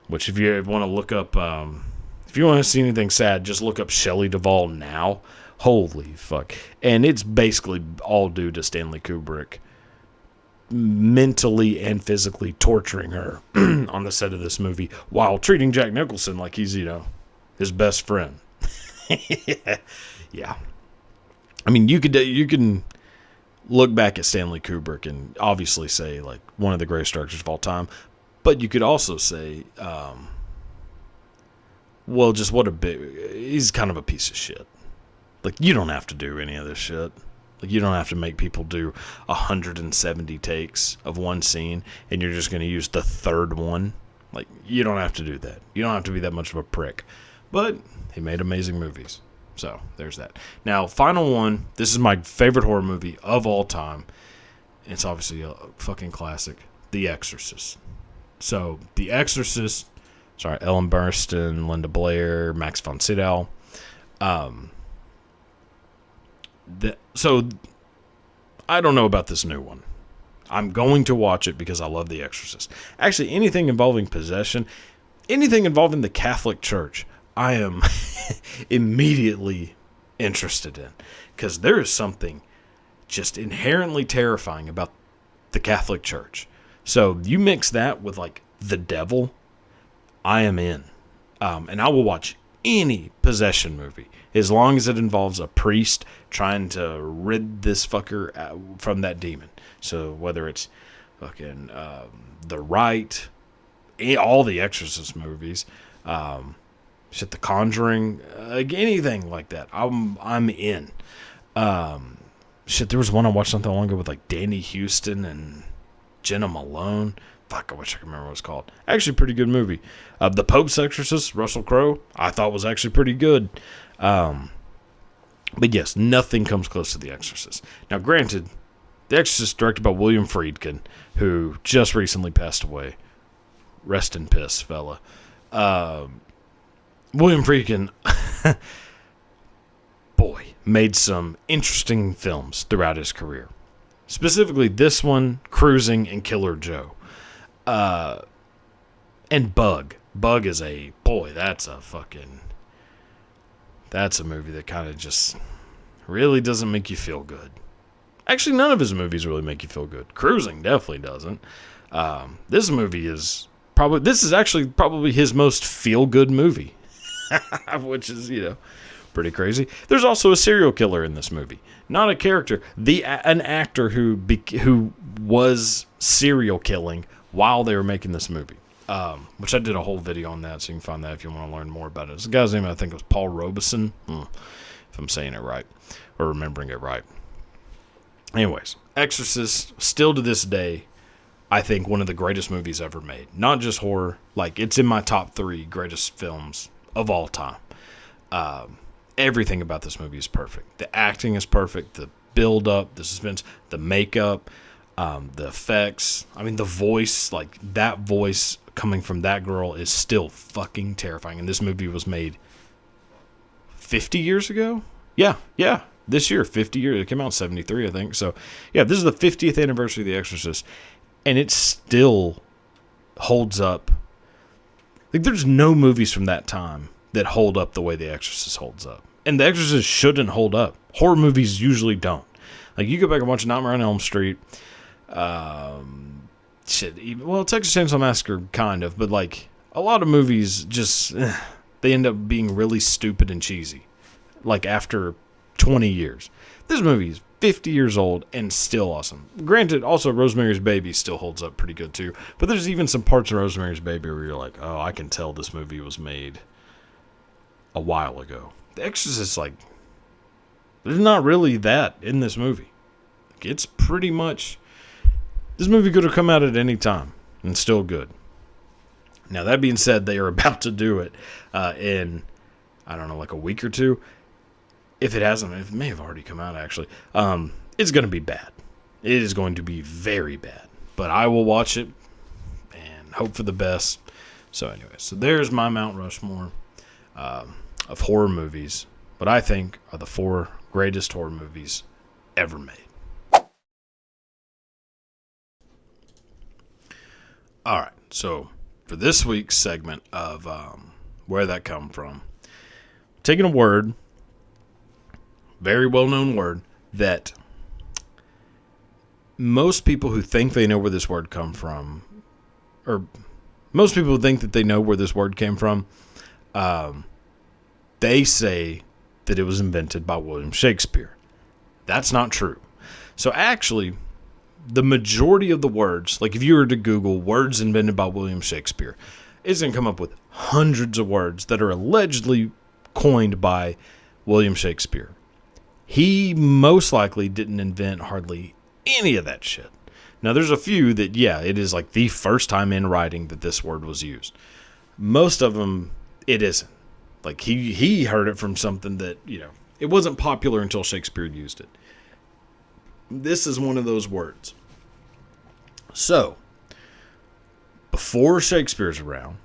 which if you want to look up, if you want to see anything sad, just look up Shelley Duvall now. Holy fuck. And it's basically all due to Stanley Kubrick mentally and physically torturing her on the set of this movie while treating Jack Nicholson like he's, his best friend. Yeah. You can look back at Stanley Kubrick and obviously say, like, one of the greatest directors of all time. But you could also say, he's kind of a piece of shit. Like, you don't have to do any of this shit. Like, you don't have to make people do 170 takes of one scene, and you're just going to use the third one. Like, you don't have to do that. You don't have to be that much of a prick. But he made amazing movies. So, there's that. Now, final one. This is my favorite horror movie of all time. It's obviously a fucking classic. The Exorcist. So, The Exorcist. Sorry, Ellen Burstyn, Linda Blair, Max von Sydow. So, I don't know about this new one. I'm going to watch it because I love The Exorcist. Actually, anything involving possession, anything involving the Catholic Church, I am immediately interested in. Because there is something just inherently terrifying about the Catholic Church. So, you mix that with, like, the devil, I am in. And I will watch any possession movie as long as it involves a priest trying to rid this fucker from that demon. So whether it's fucking The Rite, all the Exorcist movies, The Conjuring, anything like that, I'm in. There was one I watched not that long ago with like Danny Houston and Jenna Malone. Fuck, I wish I could remember what it was called. Actually, pretty good movie. The Pope's Exorcist, Russell Crowe, I thought was actually pretty good. But yes, nothing comes close to The Exorcist. Now, granted, The Exorcist directed by William Friedkin, who just recently passed away. Rest in piss, fella. William Friedkin, boy, made some interesting films throughout his career. Specifically, this one, Cruising, and Killer Joe. And Bug. Bug is that's a movie that kind of just really doesn't make you feel good. Actually, none of his movies really make you feel good. Cruising definitely doesn't. This movie is probably his most feel-good movie. Which is, pretty crazy. There's also a serial killer in this movie. Not a character. An actor who was serial killing while they were making this movie. Which I did a whole video on that, so you can find that if you want to learn more about it. The guy's name, I think, was Paul Robeson, if I'm saying it right, or remembering it right. Anyways, Exorcist, still to this day, I think one of the greatest movies ever made. Not just horror, like, it's in my top 3 greatest films of all time. Everything about this movie is perfect. The acting is perfect, the build-up, the suspense, the makeup, the effects. I mean, the voice, like, that voice coming from that girl is still fucking terrifying. And this movie was made 50 years ago? Yeah. This year, 50 years. It came out in 73, I think. So, yeah, this is the 50th anniversary of The Exorcist. And it still holds up. Like, there's no movies from that time that hold up the way The Exorcist holds up. And The Exorcist shouldn't hold up. Horror movies usually don't. Like, you go back and watch Nightmare on Elm Street. Texas Chainsaw Massacre, kind of. But, like, a lot of movies just, they end up being really stupid and cheesy. Like, after 20 years. This movie is 50 years old and still awesome. Granted, also Rosemary's Baby still holds up pretty good, too. But there's even some parts of Rosemary's Baby where you're like, oh, I can tell this movie was made a while ago. The Exorcist, like, there's not really that in this movie. Like, it's pretty much, this movie could have come out at any time and still good. Now, that being said, they are about to do it in, I don't know, like a week or two. If it hasn't, it may have already come out, actually. It's going to be bad. It is going to be very bad. But I will watch it and hope for the best. So anyway, so there's my Mount Rushmore of horror movies. What I think are the 4 greatest horror movies ever made. All right, so for this week's segment of Where That Come From, taking a word, very well-known word, that most people who think they know where this word come from, or most people who think that they know where this word came from, they say that it was invented by William Shakespeare. That's not true. So actually, the majority of the words, like if you were to Google words invented by William Shakespeare, it's going to come up with hundreds of words that are allegedly coined by William Shakespeare. He most likely didn't invent hardly any of that shit. Now, there's a few that, yeah, it is like the first time in writing that this word was used. Most of them, it isn't. Like, he heard it from something that, it wasn't popular until Shakespeare used it. This is one of those words. So, before Shakespeare's around,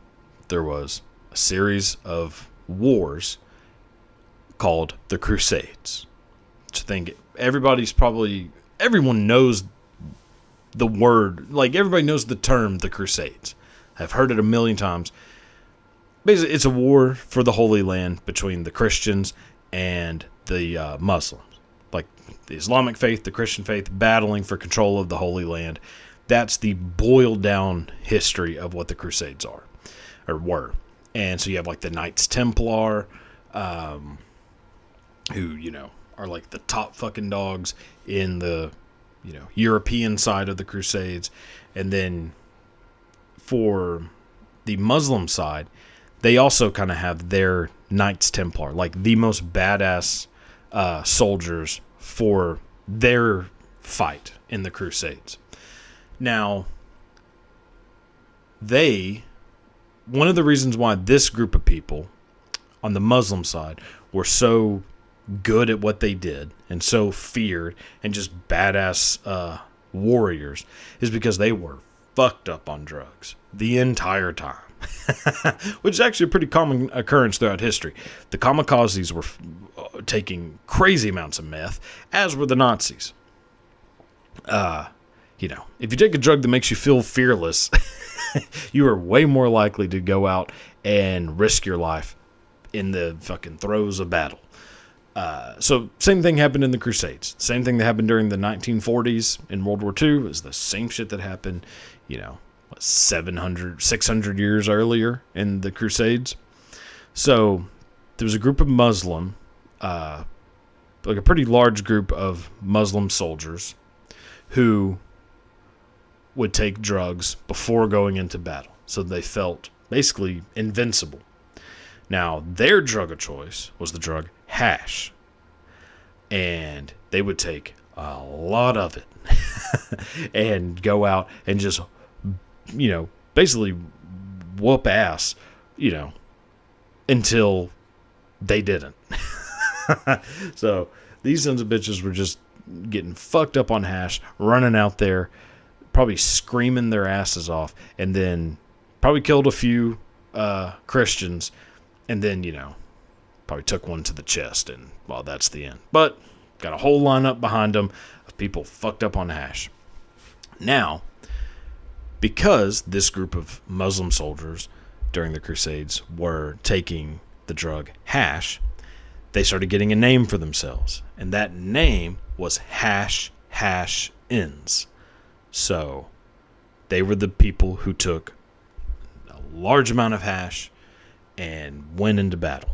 there was a series of wars called the Crusades. Which I think everyone knows the word, like everybody knows the term, the Crusades. I've heard it a million times. Basically, it's a war for the Holy Land between the Christians and the Muslims. Like the Islamic faith, the Christian faith, battling for control of the Holy Land. That's the boiled down history of what the Crusades are, or were. And so you have like the Knights Templar, who, are like the top fucking dogs in the, European side of the Crusades. And then for the Muslim side, they also kind of have their Knights Templar, like the most badass soldiers for their fight in the Crusades. Now, one of the reasons why this group of people on the Muslim side were so good at what they did and so feared and just badass warriors is because they were fucked up on drugs the entire time. Which is actually a pretty common occurrence throughout history. The kamikazes were taking crazy amounts of meth, as were the Nazis. If you take a drug that makes you feel fearless, you are way more likely to go out and risk your life in the fucking throes of battle. So same thing happened in the Crusades. Same thing that happened during the 1940s in World War II is the same shit that happened, 600 years earlier in the Crusades. So there was a group of Muslim, like a pretty large group of Muslim soldiers who would take drugs before going into battle. So they felt basically invincible. Now, their drug of choice was the drug hash. And they would take a lot of it and go out and just, basically whoop ass, until they didn't. So these sons of bitches were just getting fucked up on hash, running out there, probably screaming their asses off, and then probably killed a few Christians, and then, probably took one to the chest, and, well, that's the end. But got a whole lineup behind them of people fucked up on hash. Now, because this group of Muslim soldiers during the Crusades were taking the drug hash, they started getting a name for themselves. And that name was hash ins. So they were the people who took a large amount of hash and went into battle.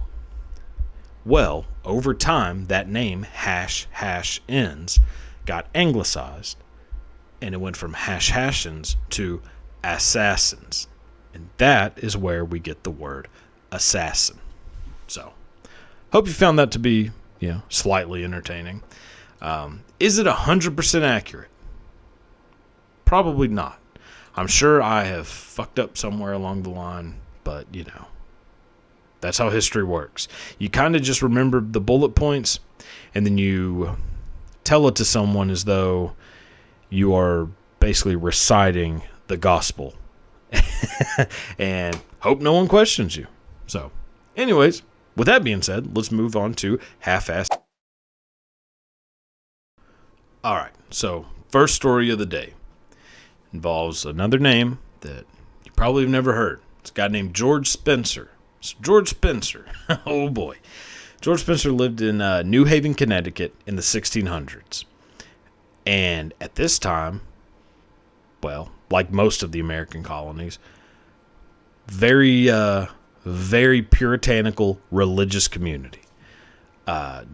Well, over time, that name, hash ins, got anglicized, and it went from hashins to assassins. And that is where we get the word assassin. So, hope you found that to be, slightly entertaining. Is it 100% accurate? Probably not. I'm sure I have fucked up somewhere along the line, but, that's how history works. You kind of just remember the bullet points, and then you tell it to someone as though you are basically reciting the gospel. And hope no one questions you. So, anyways, with that being said, let's move on to half-assed. Alright, so first story of the day involves another name that you probably have never heard. It's a guy named George Spencer. George Spencer. Oh boy. George Spencer lived in New Haven, Connecticut in the 1600s. And at this time, well, like most of the American colonies, very puritanical religious community.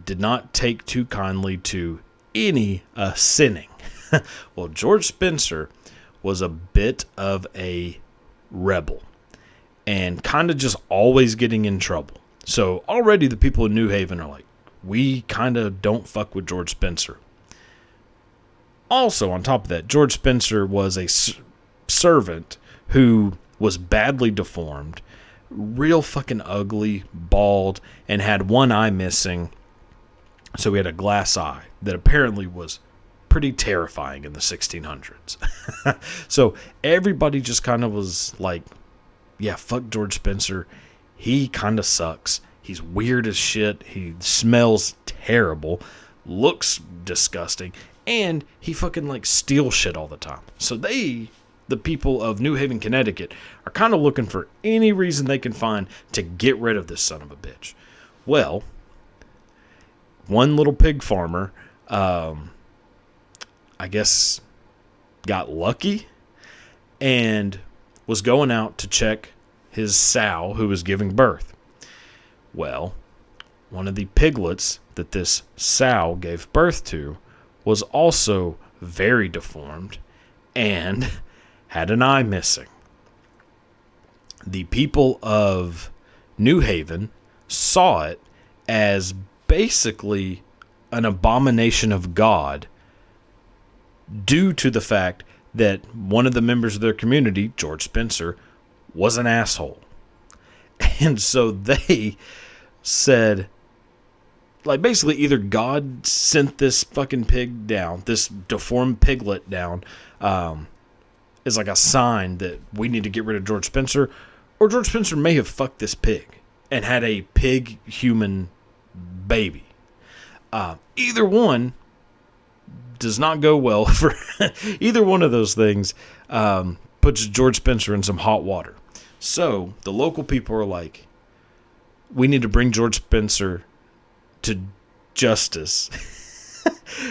Did not take too kindly to any sinning. Well, George Spencer was a bit of a rebel and kind of just always getting in trouble. So already the people in New Haven are like, we kind of don't fuck with George Spencer. Also, on top of that, George Spencer was a servant who was badly deformed, real fucking ugly, bald, and had one eye missing. So he had a glass eye that apparently was pretty terrifying in the 1600s. So everybody just kind of was like, yeah, fuck George Spencer. He kind of sucks. He's weird as shit. He smells terrible, looks disgusting, and he fucking like steals shit all the time. So the people of New Haven, Connecticut, are kind of looking for any reason they can find to get rid of this son of a bitch. Well, one little pig farmer, I guess, got lucky and was going out to check his sow who was giving birth. Well, one of the piglets that this sow gave birth to was also very deformed and had an eye missing. The people of New Haven saw it as basically an abomination of God due to the fact that one of the members of their community, George Spencer, was an asshole. And so they said, like, basically either God sent this fucking pig down, this deformed piglet down, is like a sign that we need to get rid of George Spencer, or George Spencer may have fucked this pig and had a pig-human baby. Either one does not go well for either one of those things. Puts George Spencer in some hot water. So the local people are like, we need to bring George Spencer to justice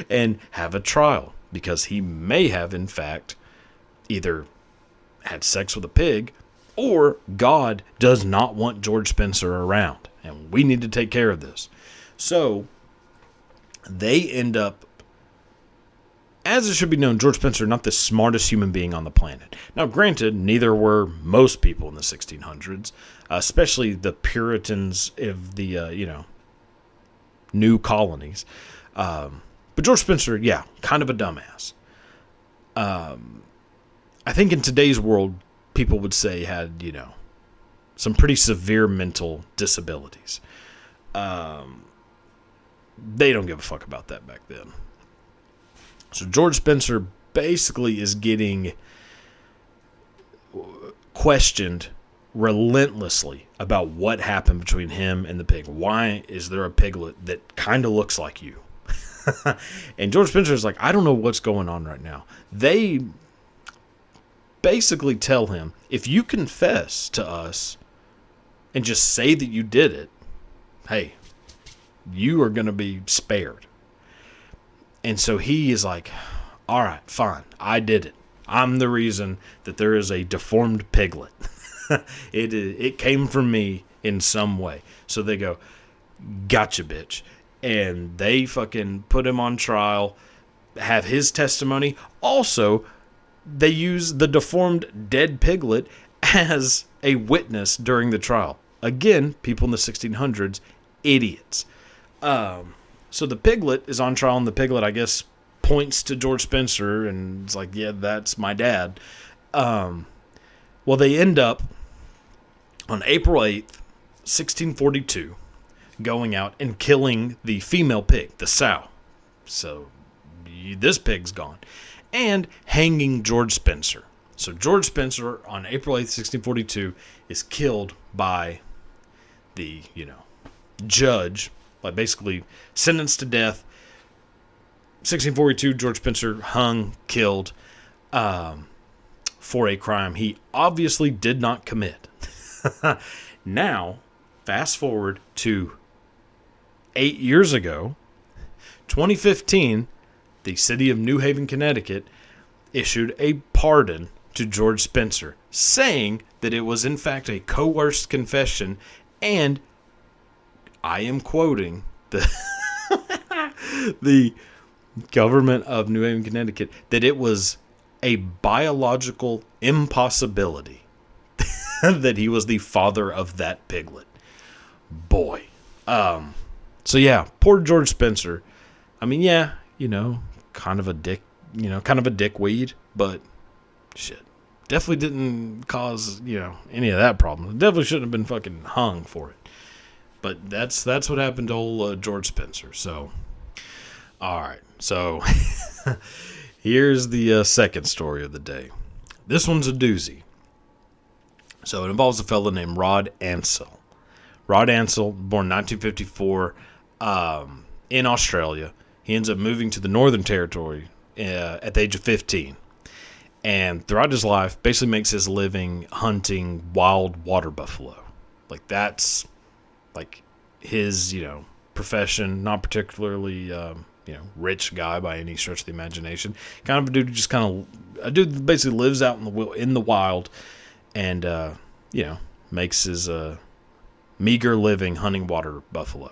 and have a trial, because he may have, in fact, either had sex with a pig, or God does not want George Spencer around, and we need to take care of this. So they end up, as it should be known, George Spencer not the smartest human being on the planet. Now, granted, neither were most people in the 1600s, especially the Puritans of the, new colonies. But George Spencer, yeah, kind of a dumbass. I think in today's world, people would say had, some pretty severe mental disabilities. They don't give a fuck about that back then. So George Spencer basically is getting questioned relentlessly about what happened between him and the pig. Why is there a piglet that kind of looks like you? And George Spencer is like, I don't know what's going on right now. They basically tell him, if you confess to us and just say that you did it, hey, you are going to be spared. And so he is like, all right, fine, I did it. I'm the reason that there is a deformed piglet. It came from me in some way. So they go, gotcha, bitch. And they fucking put him on trial, have his testimony. Also, they use the deformed dead piglet as a witness during the trial. Again, people in the 1600s, idiots. So the piglet is on trial, and the piglet, I guess, points to George Spencer, and it's like, yeah, that's my dad. Well, they end up, on April 8th, 1642, going out and killing the female pig, the sow. So this pig's gone. And hanging George Spencer. So George Spencer, on April 8th, 1642, is killed by the, judge, like basically sentenced to death. 1642, George Spencer hung, killed, for a crime he obviously did not commit. Now, fast forward to 8 years ago, 2015, the city of New Haven, Connecticut, issued a pardon to George Spencer, saying that it was in fact a coerced confession, and I am quoting the government of New Haven, Connecticut, that it was a biological impossibility that he was the father of that piglet. Boy. So So yeah, poor George Spencer. I mean, yeah, kind of a dick, kind of a dickweed, but shit. Definitely didn't cause, any of that problem. Definitely shouldn't have been fucking hung for it. But that's what happened to old George Spencer. So, all right. So, here's the second story of the day. This one's a doozy. So, it involves a fellow named Rod Ansell. Rod Ansell, born 1954 in Australia. He ends up moving to the Northern Territory at the age of 15. And throughout his life, basically makes his living hunting wild water buffalo. Like, that's, like, his, profession. Not particularly, rich guy by any stretch of the imagination. Kind of a dude who just a dude that basically lives out in the wild and, makes his meager living hunting water buffalo.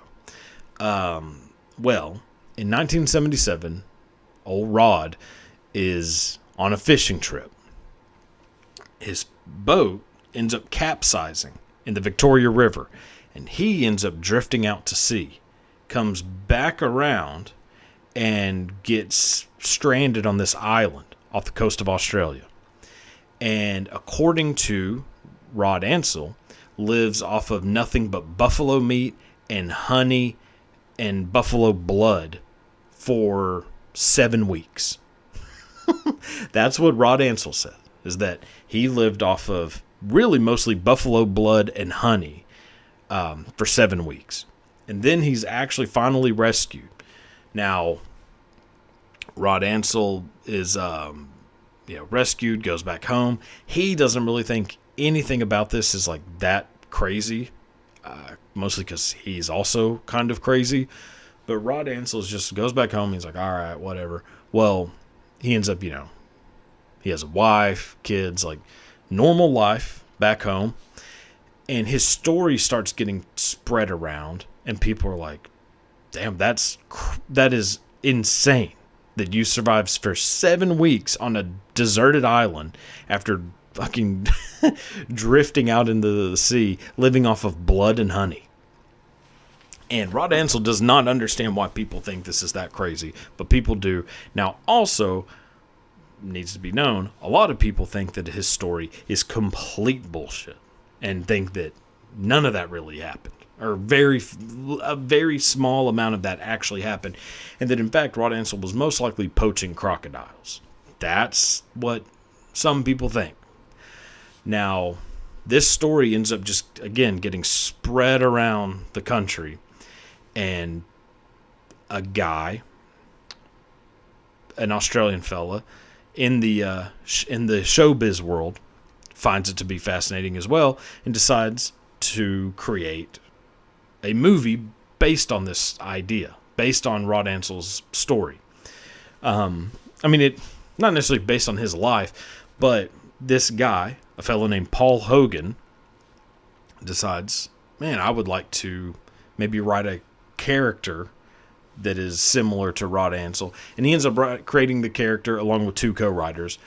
Well, in 1977, old Rod is on a fishing trip. His boat ends up capsizing in the Victoria River, and he ends up drifting out to sea, comes back around, and gets stranded on this island off the coast of Australia. And according to Rod Ansell, lives off of nothing but buffalo meat and honey and buffalo blood for 7 weeks. That's what Rod Ansell said, is that he lived off of really mostly buffalo blood and honey for 7 weeks. And then he's actually finally rescued. Now, Rod Ansell is rescued, goes back home. He doesn't really think anything about this is like that crazy, mostly because he's also kind of crazy. But Rod Ansell just goes back home. He's like, all right, whatever. Well, he ends up, he has a wife, kids, like normal life back home. And his story starts getting spread around. And people are like, damn, that is insane that you survived for 7 weeks on a deserted island after fucking drifting out into the sea, living off of blood and honey. And Rod Ansell does not understand why people think this is that crazy, but people do. Now, also, needs to be known, a lot of people think that his story is complete bullshit and think that none of that really happened, or a very small amount of that actually happened, and that, in fact, Rod Ansell was most likely poaching crocodiles. That's what some people think. Now, this story ends up just, again, getting spread around the country. And a guy, an Australian fella, in the showbiz world, finds it to be fascinating as well, and decides to create a movie based on this idea, based on Rod Ansell's story. Not necessarily based on his life, but this guy, a fellow named Paul Hogan, decides, man, I would like to maybe write a character that is similar to Rod Ansell, and he ends up creating the character along with two co-writers,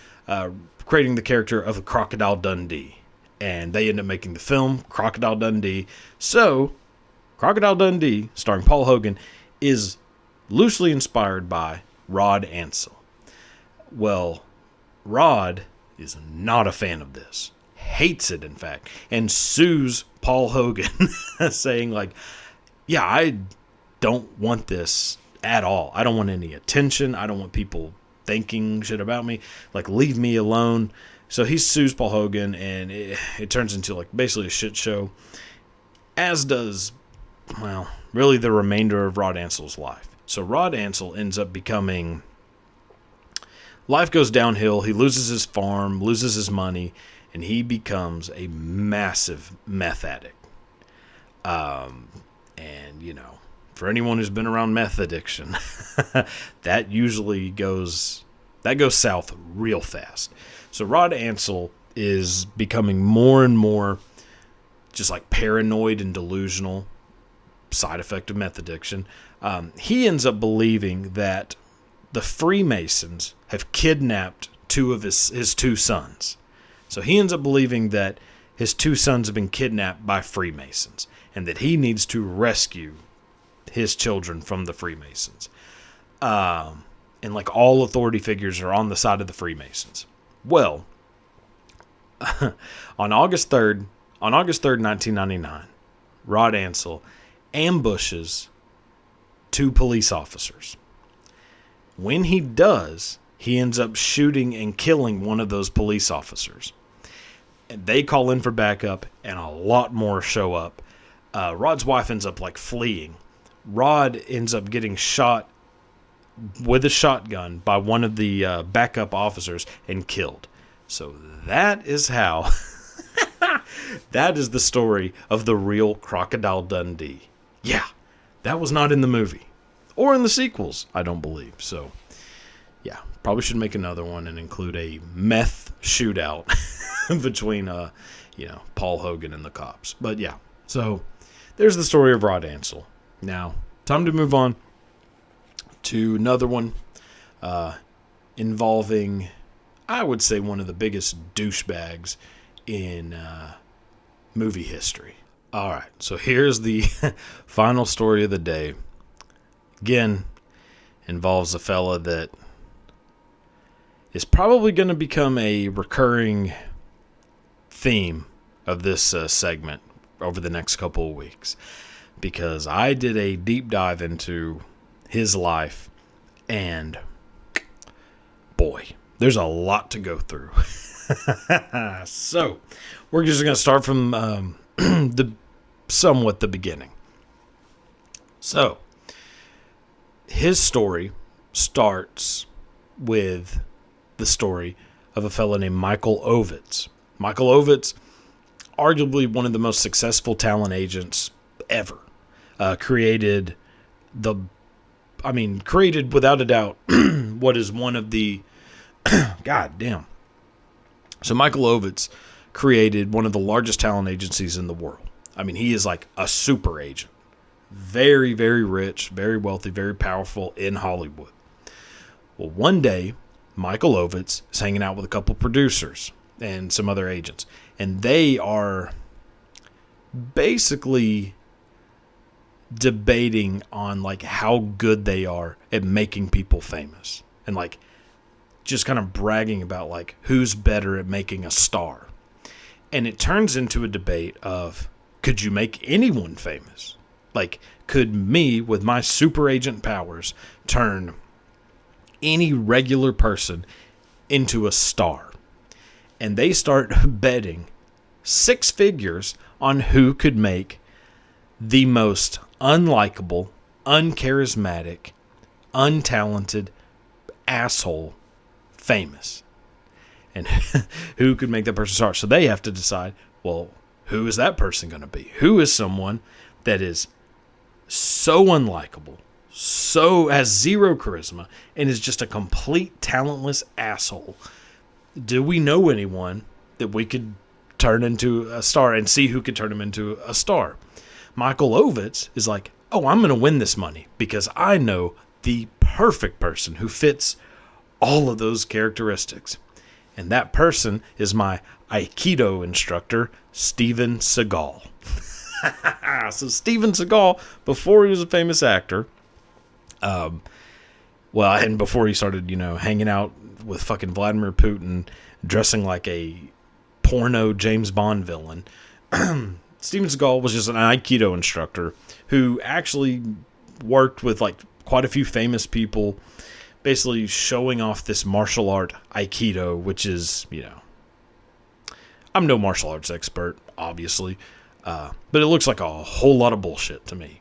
creating the character of Crocodile Dundee, and they end up making the film Crocodile Dundee. So Crocodile Dundee, starring Paul Hogan, is loosely inspired by Rod Ansell. Well, Rod is not a fan of this, hates it in fact, and sues Paul Hogan saying like, yeah, I don't want this at all. I don't want any attention. I don't want people thinking shit about me. Like, leave me alone. So he sues Paul Hogan, and it turns into like basically a shit show, as does, well, really the remainder of Rod Ansell's life. So Rod Ansell ends up becoming, life goes downhill. He loses his farm, loses his money, and he becomes a massive meth addict. And, for anyone who's been around meth addiction, that usually goes south real fast. So Rod Ansell is becoming more and more just like paranoid and delusional, side effect of meth addiction. He ends up believing that the Freemasons have kidnapped two of his two sons. So he ends up believing that his two sons have been kidnapped by Freemasons, and that he needs to rescue his children from the Freemasons. And like all authority figures are on the side of the Freemasons. Well, on August 3rd, 1999, Rod Ansel ambushes 2 police officers. When he does, he ends up shooting and killing one of those police officers. And they call in for backup, and a lot more show up. Rod's wife ends up like fleeing. Rod ends up getting shot with a shotgun by one of the backup officers and killed. So that is how, that is the story of the real Crocodile Dundee. Yeah, that was not in the movie. Or in the sequels, I don't believe. So, yeah, probably should make another one and include a meth shootout between, Paul Hogan and the cops. But yeah, so there's the story of Rod Ansel. Now, time to move on to another one involving, I would say, one of the biggest douchebags in movie history. All right, so here's the final story of the day. Again, involves a fella that is probably going to become a recurring theme of this segment over the next couple of weeks, because I did a deep dive into his life, and boy, there's a lot to go through. So we're just going to start from the beginning. So his story starts with the story of a fellow named Michael Ovitz. Michael Ovitz, arguably one of the most successful talent agents ever. Created without a doubt what is one of the God damn. So Michael Ovitz created one of the largest talent agencies in the world. I mean, he is like a super agent. Very, very rich, very wealthy, very powerful in Hollywood. Well, one day, Michael Ovitz is hanging out with a couple producers and some other agents. And they are basically debating on like how good they are at making people famous. And like just kind of bragging about like who's better at making a star. And it turns into a debate of, could you make anyone famous? Like, could me, with my super agent powers, turn any regular person into a star? And they start betting 6 figures on who could make the most unlikable, uncharismatic, untalented asshole famous. And who could make that person star? So they have to decide, well, who is that person going to be? Who is someone that is so unlikable, so has zero charisma, and is just a complete talentless asshole? Do we know anyone that we could turn into a star and see who could turn him into a star? Michael Ovitz is like, oh, I'm going to win this money because I know the perfect person who fits all of those characteristics. And that person is my Aikido instructor, Steven Seagal. So Steven Seagal, before he was a famous actor, and before he started, hanging out with fucking Vladimir Putin, dressing like a porno James Bond villain, Steven Seagal was just an Aikido instructor who actually worked with like quite a few famous people, basically showing off this martial art Aikido, which is, I'm no martial arts expert, obviously, but it looks like a whole lot of bullshit to me.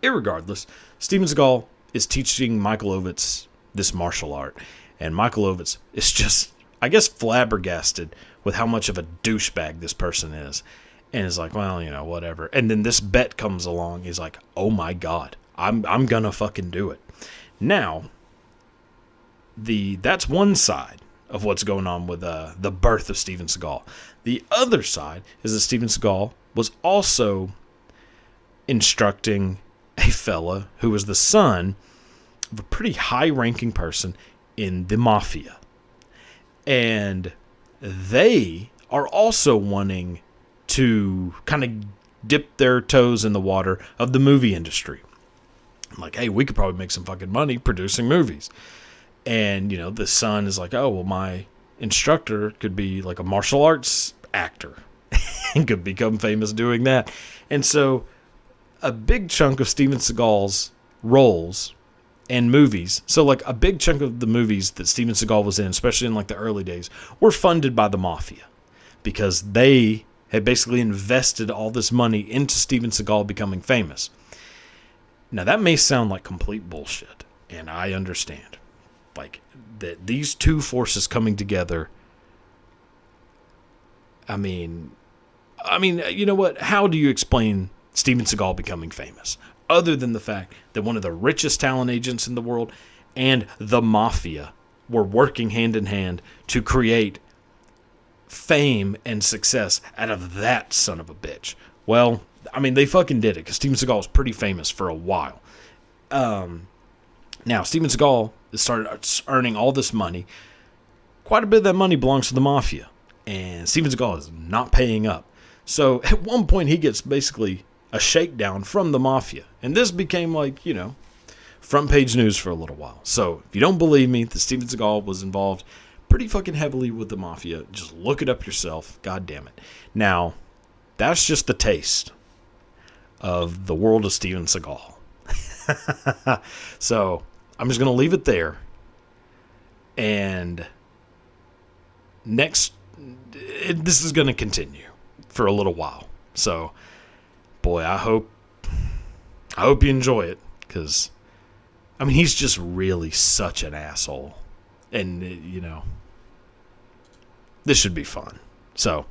Irregardless, Steven Seagal is teaching Michael Ovitz this martial art, and Michael Ovitz is just, I guess, flabbergasted with how much of a douchebag this person is, and is like, well, whatever. And then this bet comes along. He's like, oh my God, I'm gonna fucking do it. Now, that's one side of what's going on with the birth of Steven Seagal. The other side is that Steven Seagal was also instructing a fella who was the son of a pretty high-ranking person in the mafia. And they are also wanting to kind of dip their toes in the water of the movie industry. Like, hey, we could probably make some fucking money producing movies. And, the son is like, oh, well, my instructor could be like a martial arts actor and could become famous doing that. And so a big chunk of Steven Seagal's roles and movies, so like a big chunk of the movies that Steven Seagal was in, especially in like the early days, were funded by the mafia because they had basically invested all this money into Steven Seagal becoming famous. Now that may sound like complete bullshit, and I understand. Like, that these two forces coming together, I mean, you know what? How do you explain Steven Seagal becoming famous? Other than the fact that one of the richest talent agents in the world and the mafia were working hand in hand to create fame and success out of that son of a bitch. Well, I mean, they fucking did it because Steven Seagal was pretty famous for a while. Now, Steven Seagal started earning all this money. Quite a bit of that money belongs to the mafia. And Steven Seagal is not paying up. So at one point he gets basically a shakedown from the mafia. And this became like, front page news for a little while. So if you don't believe me that Steven Seagal was involved pretty fucking heavily with the mafia, just look it up yourself. God damn it. Now, that's just the taste of the world of Steven Seagal. So I'm just going to leave it there. And this is going to continue for a little while. So, boy, I hope you enjoy it, because, I mean, he's just really such an asshole. And, this should be fun. So,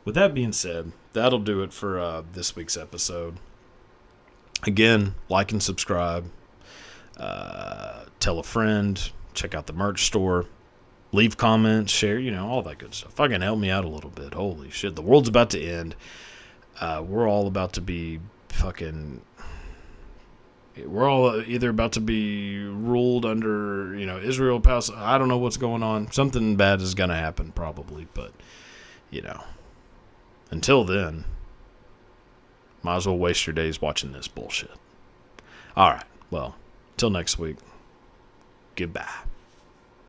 with that being said, that'll do it for this week's episode. Again, like and subscribe. Tell a friend. Check out the merch store. Leave comments, share, all that good stuff. Fucking help me out a little bit. Holy shit. The world's about to end. We're all about to be fucking... We're all either about to be ruled under, Israel, Palestine. I don't know what's going on. Something bad is going to happen, probably. But, until then, might as well waste your days watching this bullshit. All right. Well, till next week. Goodbye.